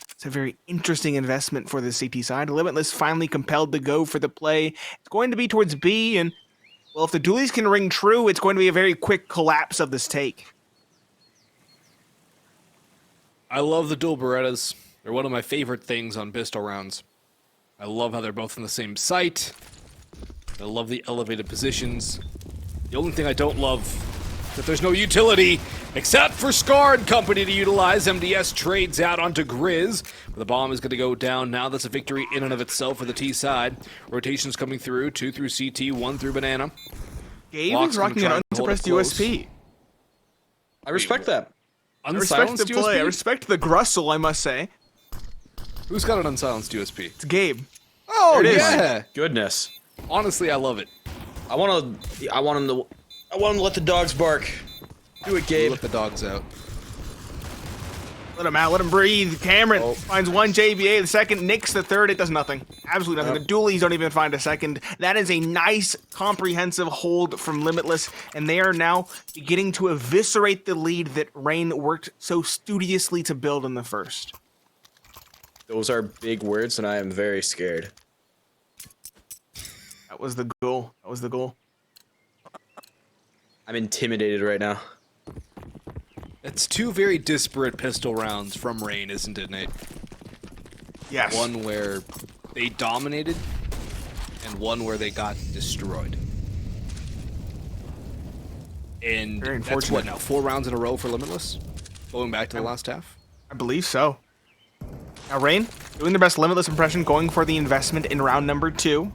It's a very interesting investment for the CT side. Limitless finally compelled to go for the play. It's going to be towards B, and, well, if the dualies can ring true, it's going to be a very quick collapse of this take. I love the dual Berettas. They're one of my favorite things on pistol rounds. I love how they're both in the same site. I love the elevated positions. The only thing I don't love is that there's no utility except for Scar and company to utilize. MDS trades out onto Grizz. The bomb is going to go down now. That's a victory in and of itself for the T side. Rotations coming through. 2 through CT, 1 through Banana. Gabe is rocking an unsuppressed USP. I respect that. I respect the play. I respect the Grussel, I must say. Who's got an unsilenced USP? It's Gabe. Oh, yeah. Goodness. Honestly, I love it. I want him to let the dogs bark. Do it, Gabe. Let the dogs out. Let him out. Let him breathe. Cameron finds 1 JBA, the second. Nicks the third. It does nothing. Absolutely nothing. The dualies don't even find a second. That is a nice, comprehensive hold from Limitless, and they are now beginning to eviscerate the lead that Reign worked so studiously to build in the first. Those are big words, and I am very scared. That was the goal. That was the goal. I'm intimidated right now. It's 2 very disparate pistol rounds from Reign, isn't it, Nate? Yes. One where they dominated, and one where they got destroyed. And Very that's unfortunate. what now, 4 rounds in a row for Limitless? Going back to the last half? I believe so. Now, Reign, doing their best Limitless impression, going for the investment in round number 2.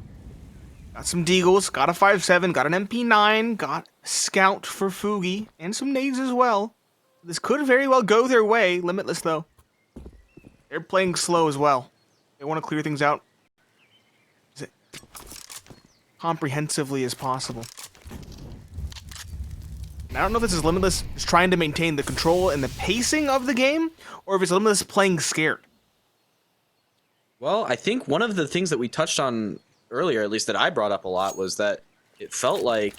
Got some Deagles, got a 5.7, got an MP9, got a Scout for Fugi, and some nades as well. This could very well go their way. Limitless, though. They're playing slow as well. They want to clear things out as comprehensively as possible. And I don't know if this is Limitless just trying to maintain the control and the pacing of the game, or if it's Limitless playing scared. Well, I think one of the things that we touched on earlier, at least that I brought up a lot, was that it felt like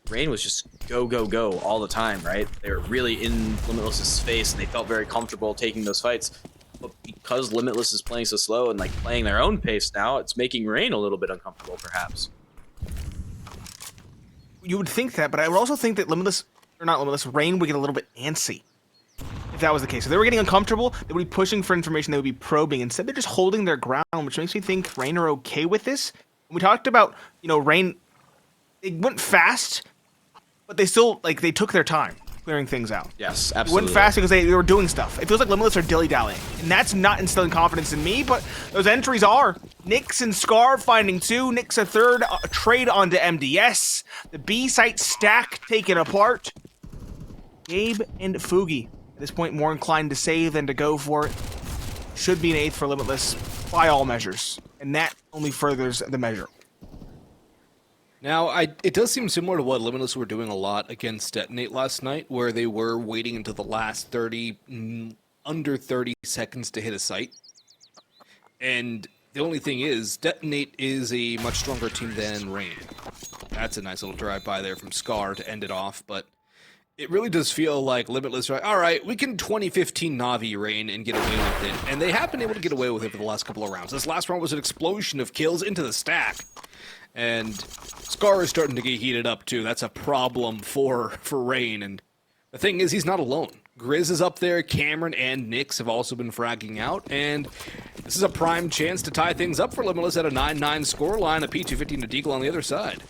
Reign was just go, go, go all the time, right? They were really in Limitless's face, and they felt very comfortable taking those fights. But because Limitless is playing so slow and like playing their own pace now, it's making Reign a little bit uncomfortable, perhaps. You would think that, but I would also think that Reign would get a little bit antsy. If that was the case. If they were getting uncomfortable, they would be pushing for information, they would be probing. Instead, they're just holding their ground, which makes me think Reign are okay with this. And we talked about, Reign, they went fast, but they still, they took their time clearing things out. Yes, They absolutely. went fast because they were doing stuff. It feels like Limitless are dilly-dallying. And that's not instilling confidence in me, but those entries are. Nyx and Scar finding 2. Nyx a third. A trade onto MDS. The B site stack taken apart. Gabe and Fugi. At this point, more inclined to save than to go for it. Should be an 8th for Limitless by all measures. And that only furthers the measure. Now, it does seem similar to what Limitless were doing a lot against Detonate last night, where they were waiting until the last under 30 seconds to hit a site. And the only thing is, Detonate is a much stronger team than Reign. That's a nice little drive-by there from Scar to end it off, but It really does feel like Limitless are like, all right, we can 2015 Na'Vi Reign and get away with it. And they have been able to get away with it for the last couple of rounds. This last round was an explosion of kills into the stack. And Scar is starting to get heated up, too. That's a problem for Reign. And the thing is, he's not alone. Grizz is up there, Cameron and Nyx have also been fragging out, and this is a prime chance to tie things up for Limitless at a 9-9 scoreline, a P250 and a Deagle on the other side.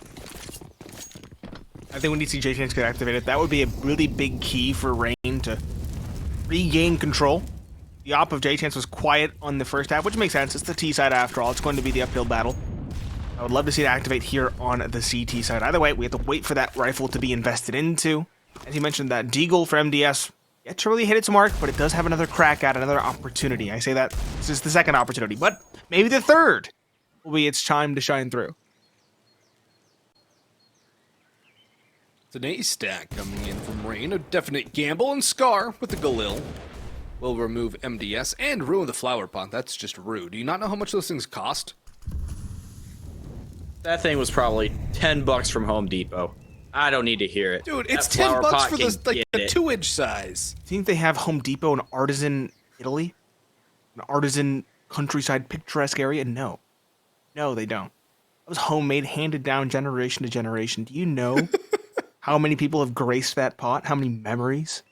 I think when you see JChance get activated, that would be a really big key for Reign to regain control. The op of JChance was quiet on the first half, which makes sense. It's the T side after all. It's going to be the uphill battle. I would love to see it activate here on the CT side. Either way, we have to wait for that rifle to be invested into. As you mentioned, that Deagle for MDS yet to really hit its mark, but it does have another crack at another opportunity. I say that this is the second opportunity, but maybe the third will be its time to shine through. It's an ace stack coming in from Reign, a definite gamble, and Scar with the Galil will remove MDS and ruin the flower pot. That's just rude. Do you not know how much those things cost? That thing was probably $10 from Home Depot. I don't need to hear it. Dude, it's That flower $10 pot for can this, like, get the it. 2-inch size. Do you think they have Home Depot in artisan Italy? An artisan countryside picturesque area? No. No, they don't. It was homemade, handed down generation to generation. Do you know how many people have graced that pot? How many memories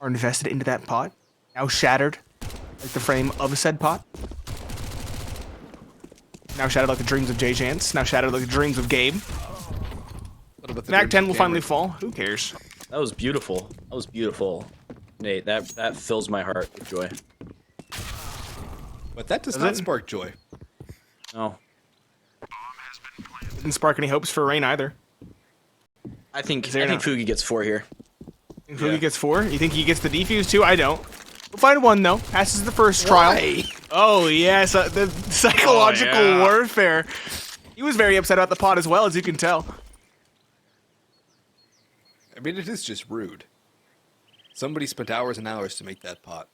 are invested into that pot? Now shattered like the frame of said pot? Now shattered like the dreams of JChance. Now shattered like the dreams of Gabe. Mac 10 will finally fall. Who cares? That was beautiful. That was beautiful. Nate, that fills my heart with joy. But that does not spark joy. No. Didn't spark any hopes for Reign either. I think there not? Fugi gets 4 here. Think Fugi gets 4? You think he gets the defuse too? I don't. We'll find one though. Passes the first trial. Oh yes, the psychological warfare. He was very upset about the pot as well, as you can tell. I mean, it is just rude. Somebody spent hours and hours to make that pot.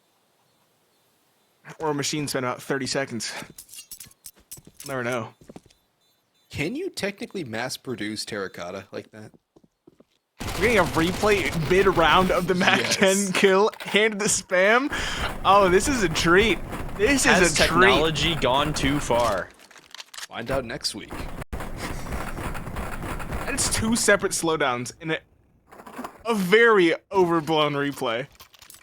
Or a machine spent about 30 seconds. Never know. Can you technically mass-produce terracotta like that? We're getting a replay mid-round of the Mac 10 kill and the spam. Oh, this is a treat. This is a treat. Has technology gone too far? Find out next week. And it's 2 separate slowdowns in a very overblown replay.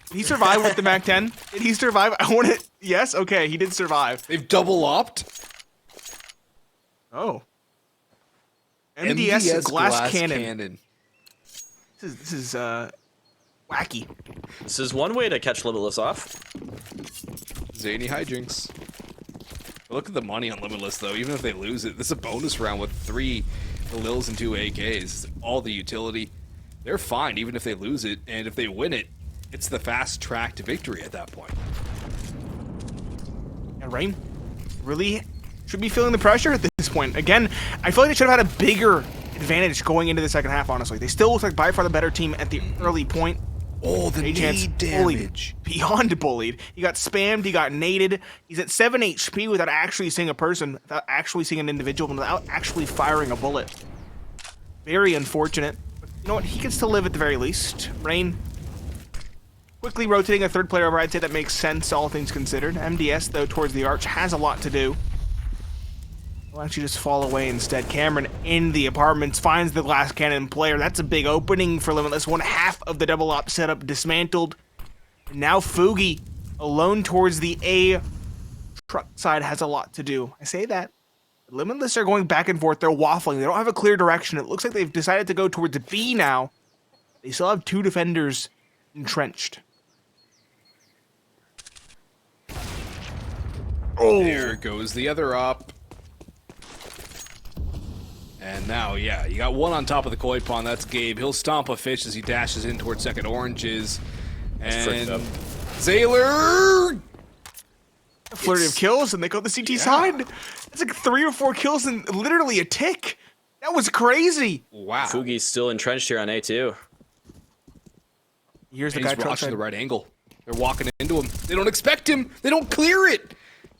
Did he survive with the Mac 10? Did he survive? I want to... Yes? Okay, he did survive. They've double-opped? Oh. MDS glass cannon. This is wacky. This is one way to catch Limitless off. Zany hijinks. Look at the money on Limitless, though. Even if they lose it, this is a bonus round with 3 Galils and 2 AKs. All the utility. They're fine, even if they lose it. And if they win it, it's the fast track to victory at that point. And Reign really should be feeling the pressure at this point. Again, I feel like they should have had a bigger advantage going into the second half, honestly. They still look like by far the better team at the early point. Oh, the nade damage. Beyond bullied. He got spammed, he got naded. He's at 7 HP without actually seeing a person, without actually seeing an individual, and without actually firing a bullet. Very unfortunate. But you know what? He gets to live at the very least. Reign quickly rotating a third player over. I'd say that makes sense, all things considered. MDS, though, towards the arch, has a lot to do. Will actually just fall away instead. Cameron in the apartments finds the glass cannon player. That's a big opening for Limitless. 1/2 of the double op setup dismantled. And now Fugi, alone towards the A truck side, has a lot to do. I say that. Limitless are going back and forth. They're waffling. They don't have a clear direction. It looks like they've decided to go towards B now. They still have 2 defenders entrenched. Oh, there goes the other op. And now, yeah, you got one on top of the koi pond. That's Gabe. He'll stomp a fish as he dashes in towards second oranges. And Xaler, A flurry of kills, and they go to the CT side. That's like 3 or 4 kills in literally a tick. That was crazy. Wow. Fugi's still entrenched here on A2. Here's the And guy he's watching outside. the right angle. They're walking into him. They don't expect him. They don't clear it.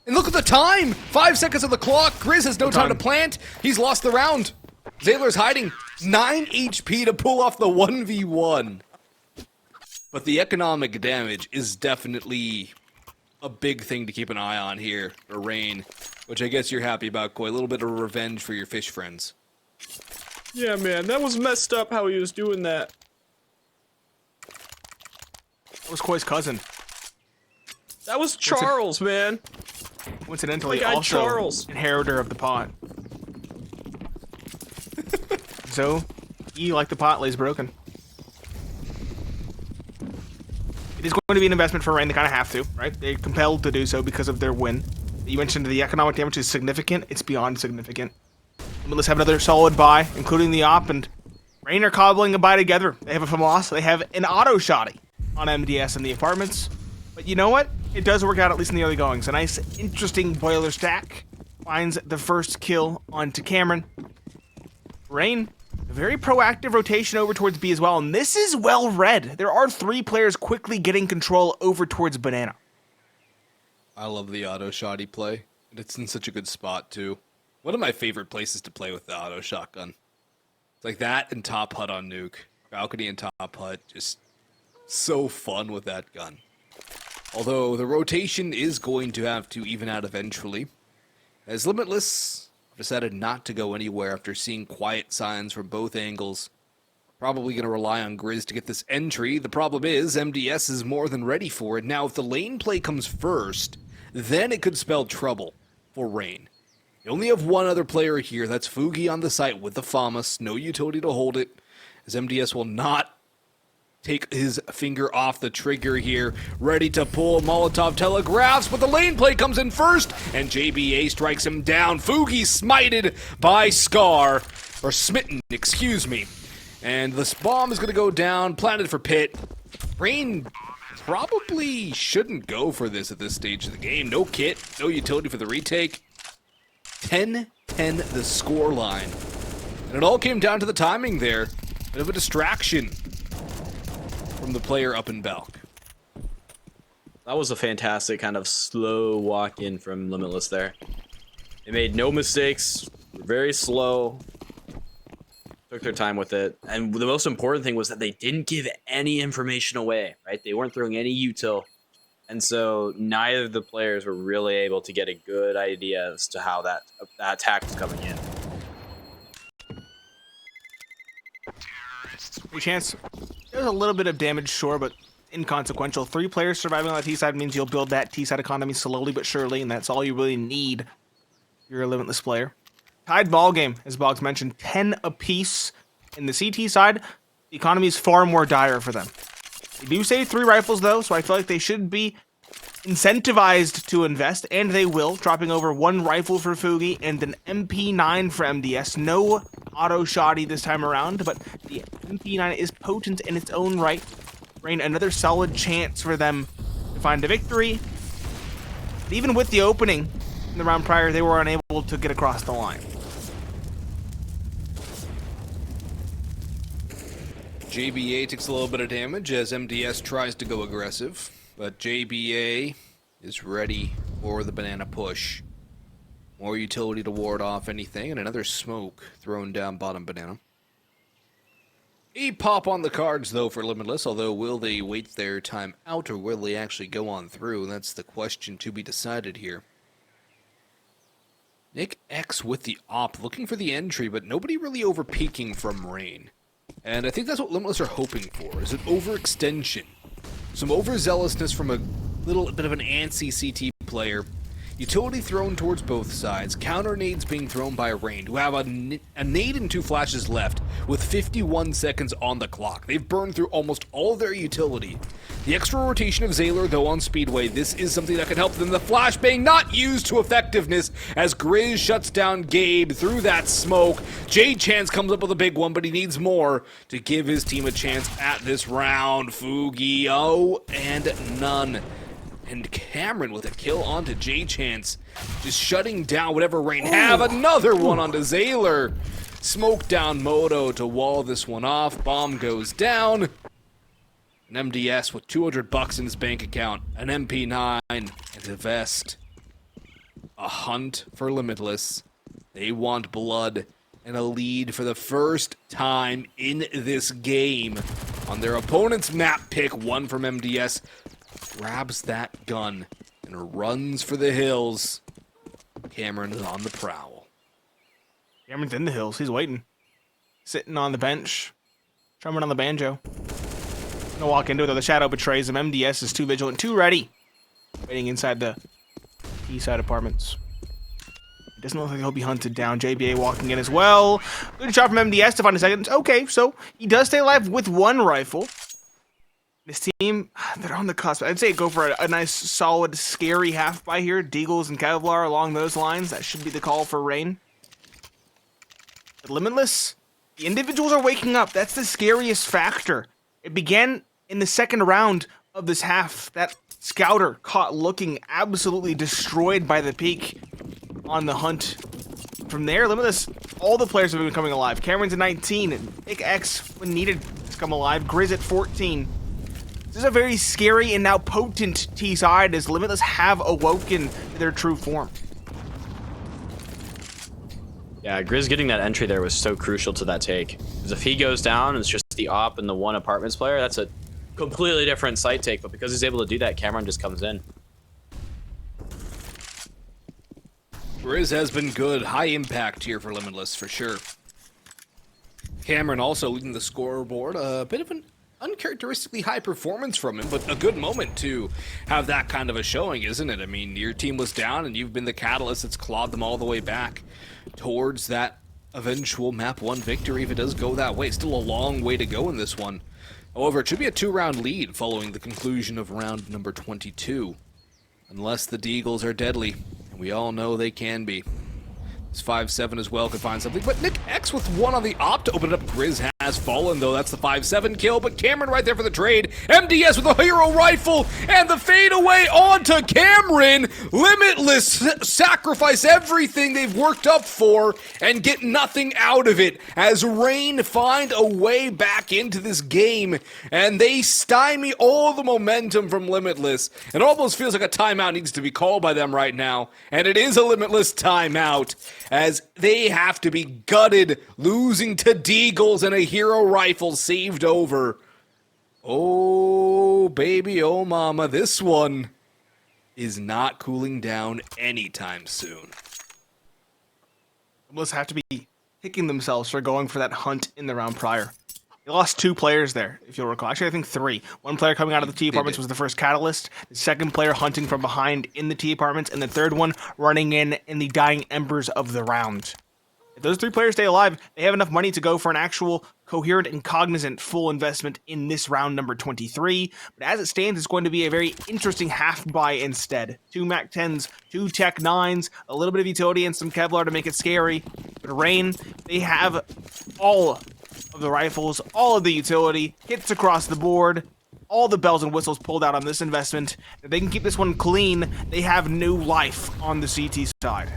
And look at the time. 5 seconds on the clock. Grizz has no time to plant. He's lost the round. Xaler's hiding. 9 HP to pull off the 1v1. But the economic damage is definitely a big thing to keep an eye on here for Reign, which I guess you're happy about, Koi. A little bit of revenge for your fish friends. Yeah, man, that was messed up how he was doing that. That was Koi's cousin. That was Charles, man. Coincidentally, My guy also Charles. inheritor of the pot. So, he, like the pot, lays broken. It is going to be an investment for Reign. They kind of have to, right? They're compelled to do so because of their win. You mentioned the economic damage is significant. It's beyond significant. Let's have another solid buy, including the op, and Reign are cobbling a buy together. They have a FAMAS. They have an auto shotty on MDS in the apartments. But you know what? It does work out, at least in the early goings. A nice, interesting boiler stack finds the first kill onto Cameron. Reign, a very proactive rotation over towards B as well, and this is well read. There are 3 players quickly getting control over towards Banana. I love the auto shotty play, and it's in such a good spot too. One of my favorite places to play with the auto shotgun. It's like that and top hut on nuke. Balcony and top hut, just so fun with that gun. Although the rotation is going to have to even out eventually, as Limitless decided not to go anywhere after seeing quiet signs from both angles. Probably going to rely on Grizz to get this entry. The problem is, MDS is more than ready for it. Now, if the lane play comes first, then it could spell trouble for Reign. You only have one other player here, that's Fugi on the site with the FAMAS. No utility to hold it, as MDS will not take his finger off the trigger here. Ready to pull Molotov telegraphs, but the lane play comes in first, and JBa strikes him down. Fugi smited by Scar, or smitten, excuse me. And this bomb is going to go down, planted for Pit. Reign probably shouldn't go for this at this stage of the game. No kit, no utility for the retake. 10-10 the score line. And it all came down to the timing there. Bit of a distraction from the player up in Belk. That was a fantastic kind of slow walk in from Limitless there. They made no mistakes, were very slow, took their time with it. And the most important thing was that they didn't give any information away, right? They weren't throwing any util. And so neither of the players were really able to get a good idea as to how that attack was coming in. REIGNchance, there's a little bit of damage, sure, but inconsequential. 3 players surviving on the T side means you'll build that T side economy slowly but surely, and that's all you really need if you're a Limitless player. Tied ball game, as Boggs mentioned, 10 apiece. In the CT side, the economy is far more dire for them. They do save 3 rifles, though, so I feel like they should be incentivized to invest, and they will, dropping over 1 rifle for Fugi and an MP9 for MDS. No auto shotty this time around, but the MP9 is potent in its own right. Reign, another solid chance for them to find a victory. But even with the opening in the round prior, they were unable to get across the line. JBA takes a little bit of damage as MDS tries to go aggressive, but JBA is ready for the banana push. More utility to ward off anything, and another smoke thrown down bottom banana. A pop on the cards, though, for Limitless, although will they wait their time out, or will they actually go on through? That's the question to be decided here. Nick X with the op, looking for the entry, but nobody really over-peeking from Reign. And I think that's what Limitless are hoping for, is an overextension. Some overzealousness from a little bit of an antsy CT player. Utility thrown towards both sides. Counter nades being thrown by Reign, who have a nade and 2 flashes left with 51 seconds on the clock. They've burned through almost all of their utility. The extra rotation of Xaler, though, on Speedway, this is something that can help them. The flashbang not used to effectiveness as Grizz shuts down Gabe through that smoke. ESL comes up with a big one, but he needs more to give his team a chance at this round. Fugi, oh, and none. And Cameron with a kill onto ESL, just shutting down whatever Reign have. Another one onto Xaler. Smoke down Moto to wall this one off. Bomb goes down. An MDS with $200 in his bank account. An MP9 and a vest. A hunt for Limitless. They want blood and a lead for the first time in this game. on their opponent's map pick. One from MDS grabs that gun and runs for the hills. Cameron is on the prowl. Cameron's in the hills. He's waiting. Sitting on the bench. Drumming on the banjo. Gonna walk into it though. The shadow betrays him. MDS is too vigilant, too ready. Waiting inside the east side apartments. It doesn't look like he'll be hunted down. JBa walking in as well. Good shot from MDS to find a second. Okay, so he does stay alive with one rifle. This team, they're on the cusp. I'd say go for a nice, solid, scary half-buy here. Deagles and Kevlar along those lines. That should be the call for Reign. But Limitless, the individuals are waking up. That's the scariest factor. It began in the second round of this half. That scouter caught looking absolutely destroyed by the peak on the hunt. From there, Limitless, all the players have been coming alive. Cameron's at 19, and NickX, when needed, to come alive. Grizz at 14. This is a very scary and now potent T side as Limitless have awoken to their true form. Yeah, Grizz getting that entry there was so crucial to that take. Because if he goes down and it's just the op and the one apartments player, that's a completely different site take. But because he's able to do that, Cameron just comes in. Grizz has been good. High impact here for Limitless, for sure. Cameron also leading the scoreboard. A bit of an uncharacteristically high performance from him, but a good moment to have that kind of a showing, isn't it? I mean, your team was down and you've been the catalyst that's clawed them all the way back towards that eventual map 1 victory if it does go that way. Still a long way to go in this one. However, it should be a 2-round lead following the conclusion of round number 22. Unless the Deagles are deadly, and we all know they can be. This 5-7 as well could find something, but NickX with one on the op to open it up. Grizz has fallen, though. That's the 5-7 kill, but Cameron right there for the trade. MDS with a hero rifle, and the fade away onto Cameron. Limitless sacrifice everything they've worked up for and get nothing out of it as Reign find a way back into this game, and they stymie all the momentum from Limitless. It almost feels like a timeout needs to be called by them right now, and it is a Limitless timeout, as they have to be gutted, losing to Deagles and a hero rifle saved over. Oh, baby, oh, mama, this one is not cooling down anytime soon. Limitless have to be kicking themselves for going for that hunt in the round prior. They lost 2 players there, if you'll recall. Actually, I think 3. One player coming out of the T apartments was the first catalyst. The second player hunting from behind in the T apartments. And the third one running in the dying embers of the round. If those 3 players stay alive, they have enough money to go for an actual coherent and cognizant full investment in this round number 23. But as it stands, it's going to be a very interesting half-buy instead. 2 Mac 10s, 2 Tech 9s, a little bit of utility and some Kevlar to make it scary. But Reign, they have all of the rifles, all of the utility, hits across the board, all the bells and whistles pulled out on this investment. If they can keep this one clean, they have new life on the CT side.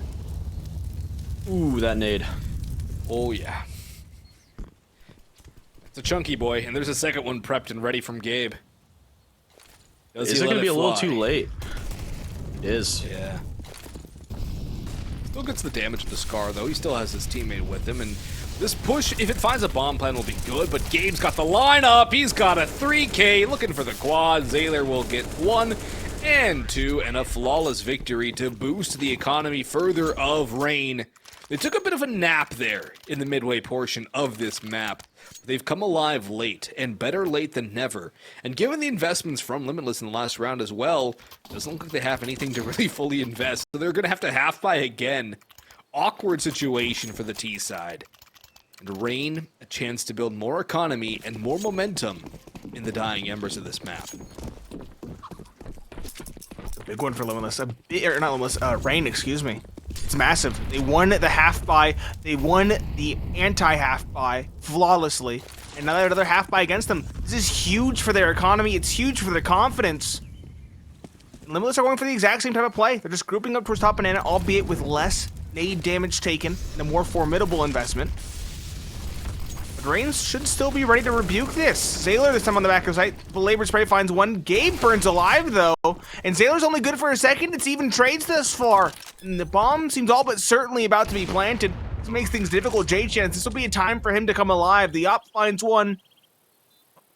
Ooh, that nade. Oh, yeah. It's a chunky boy, and there's a second one prepped and ready from Gabe. Is it going to be a little too late? It is. Yeah. Still gets the damage of the Scar, though. He still has his teammate with him, and this push, if it finds a bomb plan, will be good, but Gabe's got the lineup. He's got a 3K, looking for the quad. Xaler will get 1 and 2, and a flawless victory to boost the economy further of Reign. They took a bit of a nap there in the midway portion of this map. They've come alive late, and better late than never. And given the investments from Limitless in the last round as well, doesn't look like they have anything to really fully invest, so they're going to have to half-buy again. Awkward situation for the T side. And Reign, a chance to build more economy and more momentum in the dying embers of this map. Big one for Limitless. Not Limitless, Reign, excuse me. It's massive. They won the half-buy. They won the anti-half-buy flawlessly. And now they have another half-buy against them. This is huge for their economy. It's huge for their confidence. And Limitless are going for the exact same type of play. They're just grouping up towards top banana, albeit with less nade damage taken and a more formidable investment. But Reign should still be ready to rebuke this. Xaler this time on the back of sight. Belabored spray finds one. Gabe burns alive though. And Xaler's only good for a second. It's even trades thus far. And the bomb seems all but certainly about to be planted. This makes things difficult. JChance, this will be a time for him to come alive. The op finds one.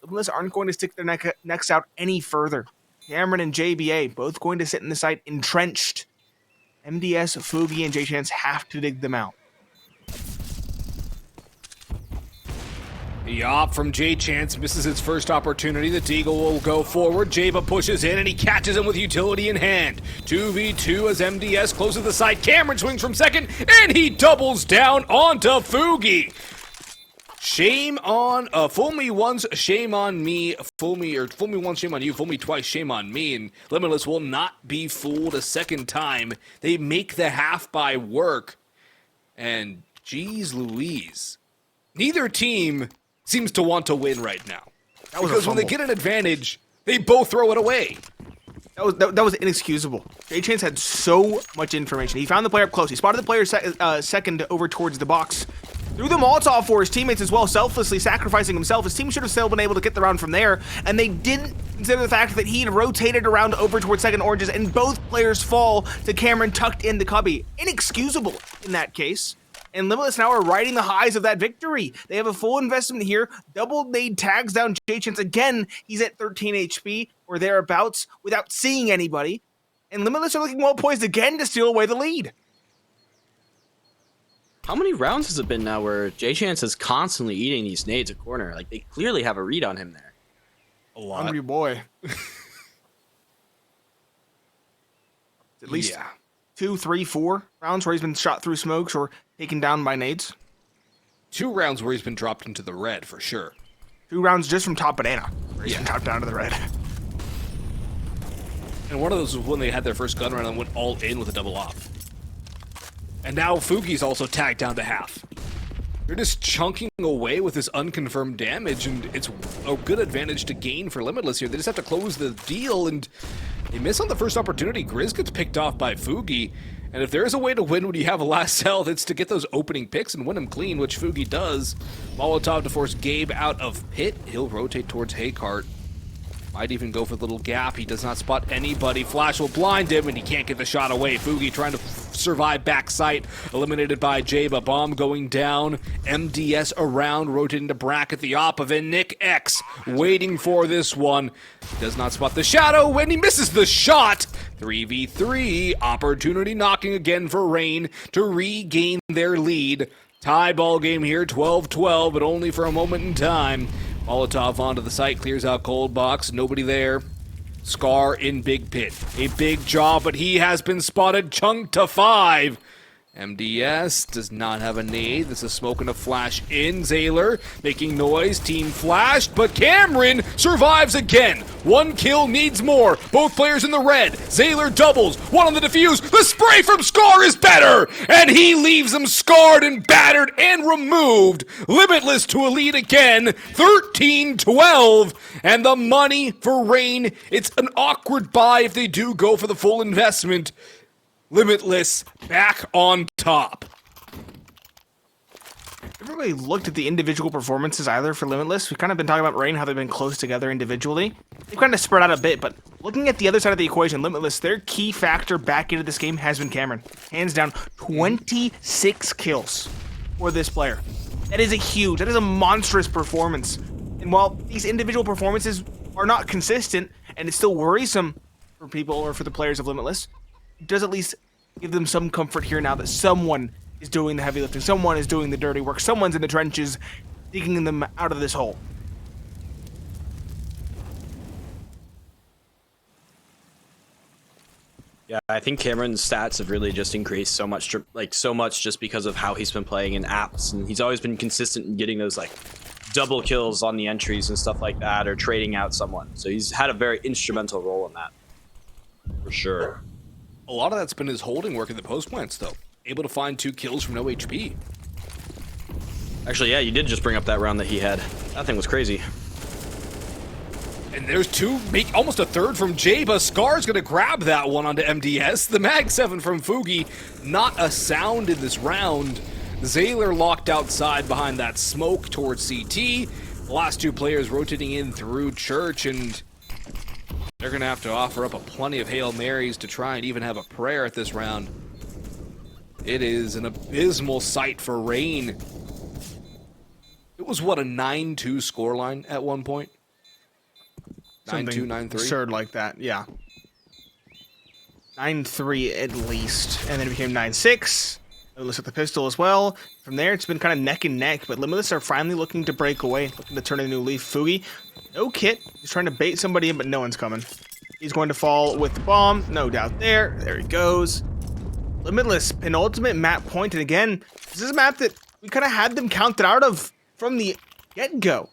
Limitless aren't going to stick their necks out any further. Kmrn and JBa both going to sit in the site entrenched. MDS, Fugi, and JChance have to dig them out. The op from JChance misses his first opportunity. The Deagle will go forward. JBa pushes in and he catches him with utility in hand. 2v2 as MDS closes the side. Kmrn swings from second and he doubles down onto Fugi. Shame on, fool me once, shame on me, fool me once, shame on you, fool me twice, shame on me, and Limitless will not be fooled a second time. They make the half by work, and geez Louise, neither team seems to want to win right now. Because when they get an advantage, they both throw it away. That was inexcusable. JChance had so much information. He found the player up close. He spotted the player second over towards the box. Threw the Molotov for his teammates as well, selflessly sacrificing himself. His team should have still been able to get the round from there, and they didn't consider the fact that he'd rotated around over towards second oranges, and both players fall to Kmrn tucked in the cubby. Inexcusable in that case. And Limitless now are riding the highs of that victory. They have a full investment here. Double nade tags down JChance again. He's at 13 HP or thereabouts without seeing anybody. And Limitless are looking well poised again to steal away the lead. How many rounds has it been now where JChance is constantly eating these nades at corner? Like, they clearly have a read on him there. A lot. Hungry boy. At least 2, 3, 4 rounds where he's been shot through smokes or taken down by nades. 2 rounds where he's been dropped into the red, for sure. 2 rounds just from top banana, where he's been dropped down to the red. And one of those was when they had their first gun round and went all in with a double op. And now Fugi's also tagged down to half. They're just chunking away with this unconfirmed damage, and it's a good advantage to gain for Limitless here. They just have to close the deal, and they miss on the first opportunity. Grizz gets picked off by Fugi, and if there is a way to win when you have a last health, it's to get those opening picks and win them clean, which Fugi does. Molotov to force Gabe out of pit. He'll rotate towards Haykart. Might even go for the little gap. He does not spot anybody. Flash will blind him, and he can't get the shot away. Fugi trying to survive back sight. Eliminated by JBa. Bomb going down. MDS around, rotating to bracket the op of NickX. Waiting for this one. Does not spot the shadow when he misses the shot. 3v3. Opportunity knocking again for Reign to regain their lead. Tie ball game here, 12-12, but only for a moment in time. Molotov onto the site, clears out cold box, nobody there. Scar in big pit. A big job, but he has been spotted, chunked to 5. MDS does not have a nade. This is smoking a flash in. Xaler making noise. Team flashed, but Kmrn survives again. 1 kill needs more. Both players in the red. Xaler doubles. 1 on the defuse. The spray from Scar is better, and he leaves him scarred and battered and removed. Limitless to a lead again. 13-12, and the money for Reign. It's an awkward buy if they do go for the full investment. Limitless back on top. Haven't really looked at the individual performances either for Limitless. We've kind of been talking about Reign, how they've been close together individually. They've kind of spread out a bit, but looking at the other side of the equation, Limitless, their key factor back into this game has been Kmrn. Hands down, 26 kills for this player. That is a monstrous performance. And while these individual performances are not consistent, and it's still worrisome for people or for the players of Limitless, it does at least give them some comfort here now that someone is doing the heavy lifting, someone is doing the dirty work, someone's in the trenches digging them out of this hole. Yeah, I think Kmrn's stats have really just increased so much just because of how he's been playing in apps, and he's always been consistent in getting those double kills on the entries and stuff like that, or trading out someone. So he's had a very instrumental role in that, for sure. A lot of that's been his holding work in the post plants, though. Able to find 2 kills from no HP. Actually, yeah, you did just bring up that round that he had. That thing was crazy. And there's 2, almost a third from JBa. Scar's gonna grab that one onto MDS. The Mag 7 from Fugi. Not a sound in this round. Xaler locked outside behind that smoke towards CT. The last 2 players rotating in through Church, and they're going to have to offer up plenty of Hail Marys to try and even have a prayer at this round. It is an abysmal sight for Reign. It was, what, a 9-2 scoreline at one point? Something 9-2, 9-3. absurd like that, yeah. 9-3 at least, and then it became 9-6. Limitless with the pistol as well. From there, it's been kind of neck and neck, but Limitless are finally looking to break away, looking to turn a new leaf. Fugi, no kit. He's trying to bait somebody in, but no one's coming. He's going to fall with the bomb, no doubt there. There he goes. Limitless, penultimate map point, and again, this is a map that we kind of had them counted out of from the get-go.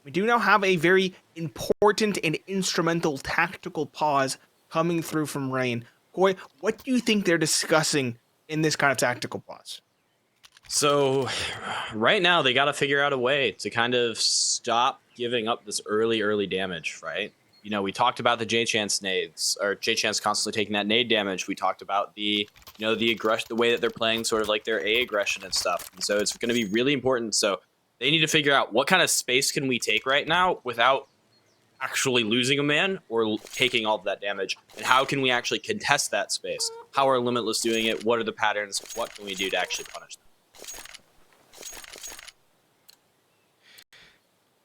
We do now have a very important and instrumental tactical pause coming through from Reign. Koi, what do you think they're discussing in this kind of tactical pause? So right now they got to figure out a way to kind of stop giving up this early damage, right? You know, we talked about the JChance nades, or JChance constantly taking that nade damage. We talked about the aggression, the way that they're playing sort of like their A aggression and stuff. And so it's going to be really important. So they need to figure out what kind of space can we take right now without actually losing a man or taking all of that damage, and how can we actually contest that space? How are Limitless doing it? What are the patterns? What can we do to actually punish them?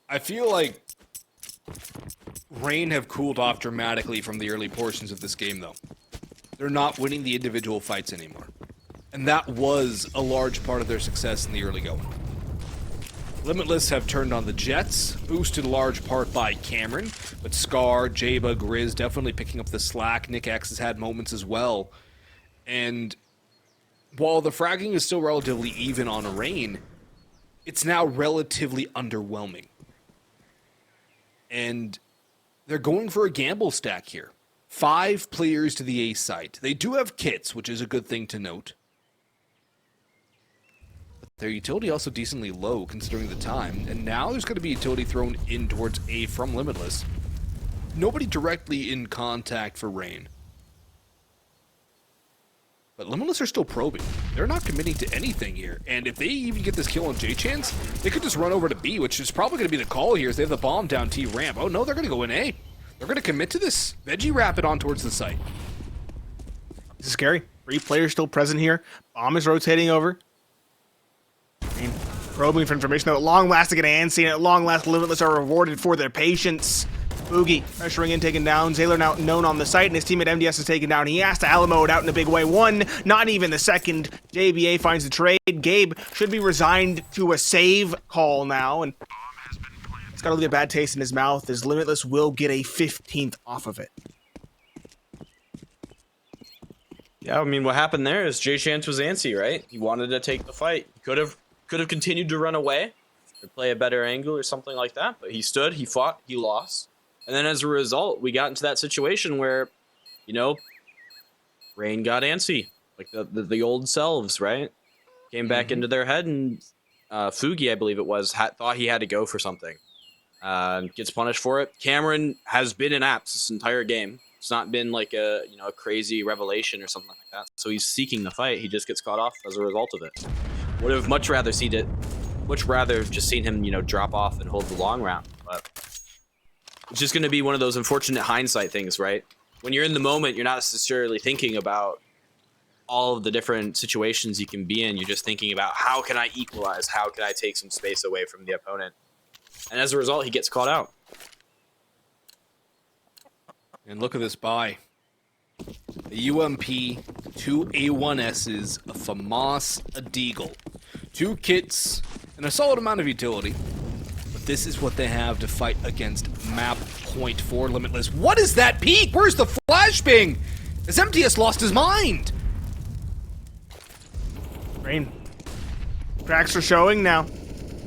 I feel like Reign have cooled off dramatically from the early portions of this game, though. They're not winning the individual fights anymore. And that was a large part of their success in the early going. Limitless have turned on the Jets, boosted a large part by Cameron, but Scar, JBa, Grizz definitely picking up the slack. NickX has had moments as well. And while the fragging is still relatively even on Reign, it's now relatively underwhelming. And they're going for a gamble stack here. 5 players to the A site. They do have kits, which is a good thing to note. Their utility also decently low considering the time, and now there's going to be utility thrown in towards A from Limitless. Nobody directly in contact for Reign. But Limitless are still probing. They're not committing to anything here, and if they even get this kill on JChance, they could just run over to B, which is probably going to be the call here as they have the bomb down T ramp. Oh no, they're going to go in A. They're going to commit to this. Veggie rapid on towards the site. This is scary. 3 players still present here. Bomb is rotating over. And probing for information, though. At long last to get antsy, and at long last, Limitless are rewarded for their patience. Boogie pressuring in, taken down. Xaler now known on the site, and his teammate MDS is taken down. He has to Alamo it out in a big way. 1, not even the second. JBA finds the trade. Gabe should be resigned to a save call now, and it's got to leave a bad taste in his mouth, as Limitless will get a 15th off of it. Yeah, I mean, what happened there is JChance was antsy, right? He wanted to take the fight. He could have continued to run away or play a better angle or something like that, but he stood, he fought, he lost. And then as a result, we got into that situation where, you know, Reign got antsy, like the old selves, right? Came back into their head, and Fugi, I believe it was, thought he had to go for something. Gets punished for it. Cameron has been in apps this entire game. It's not been like a crazy revelation or something like that. So he's seeking the fight. He just gets caught off as a result of it. Would have much rather just seen him, drop off and hold the long round. But it's just going to be one of those unfortunate hindsight things, right? When you're in the moment, you're not necessarily thinking about all of the different situations you can be in. You're just thinking about, how can I equalize? How can I take some space away from the opponent? And as a result, he gets caught out. And look at this buy. A UMP, 2 A1Ss, a FAMAS, a Deagle. 2 kits, and a solid amount of utility. But this is what they have to fight against map point for Limitless. What is that peak? Where's the flashbang? Has MTS lost his mind? Reign. Cracks are showing now.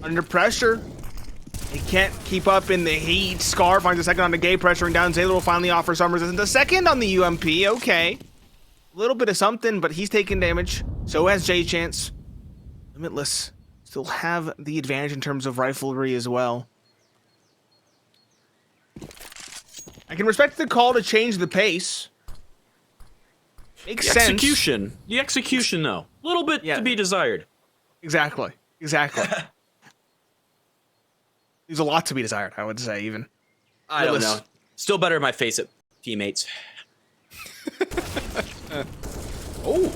Under pressure. He can't keep up in the heat. Scar finds a second on the gate, pressuring down. Xaler will finally offer some resistance. A second on the UMP, okay. A little bit of something, but he's taking damage. So has JChance. Limitless still have the advantage in terms of riflery as well. I can respect the call to change the pace. Makes sense. The execution, though. A little bit to be desired. Exactly. There's a lot to be desired, I would say, even. I don't know. Still better my face at teammates. Oh,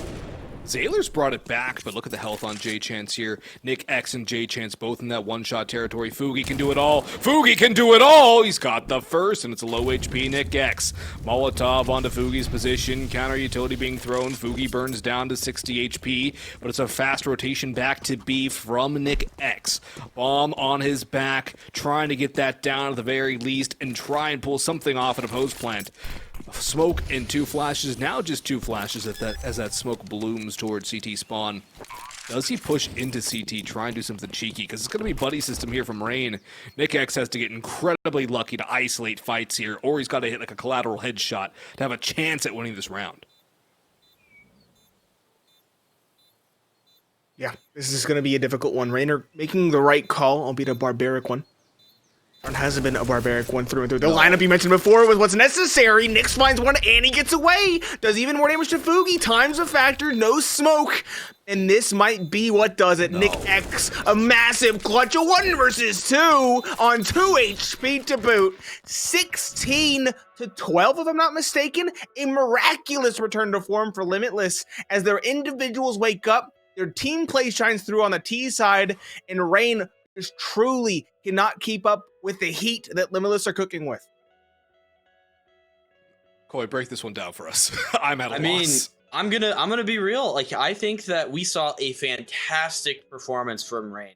Xaler's brought it back, but look at the health on JChance here. NickX and JChance both in that one-shot territory. Fugi can do it all. Fugi can do it all! He's got the first, and it's a low HP NickX. Molotov onto Fugi's position. Counter utility being thrown. Fugi burns down to 60 HP, but it's a fast rotation back to B from NickX. Bomb on his back, trying to get that down at the very least and try and pull something off at a post plant. Smoke and 2 flashes, now just 2 flashes as that smoke blooms towards CT spawn. Does he push into CT, try and do something cheeky? Because it's going to be buddy system here from Reign. NickX has to get incredibly lucky to isolate fights here, or he's got to hit like a collateral headshot to have a chance at winning this round. Yeah, this is going to be a difficult one. Rainer making the right call, albeit a barbaric one. It hasn't been a barbaric one through and through. The lineup you mentioned before was what's necessary. Nyx finds one and he gets away. Does even more damage to Fugi. Time's a factor. No smoke. And this might be what does it. NickX, a massive clutch. A 1 versus 2 on 2 HP to boot. 16 to 12, if I'm not mistaken. A miraculous return to form for Limitless as their individuals wake up. Their team play shines through on the T side. And Reign just truly cannot keep up with the heat that Limitless are cooking with. Koi, break this one down for us. I'm at a loss. I'm gonna be real. Like, I think that we saw a fantastic performance from Reign.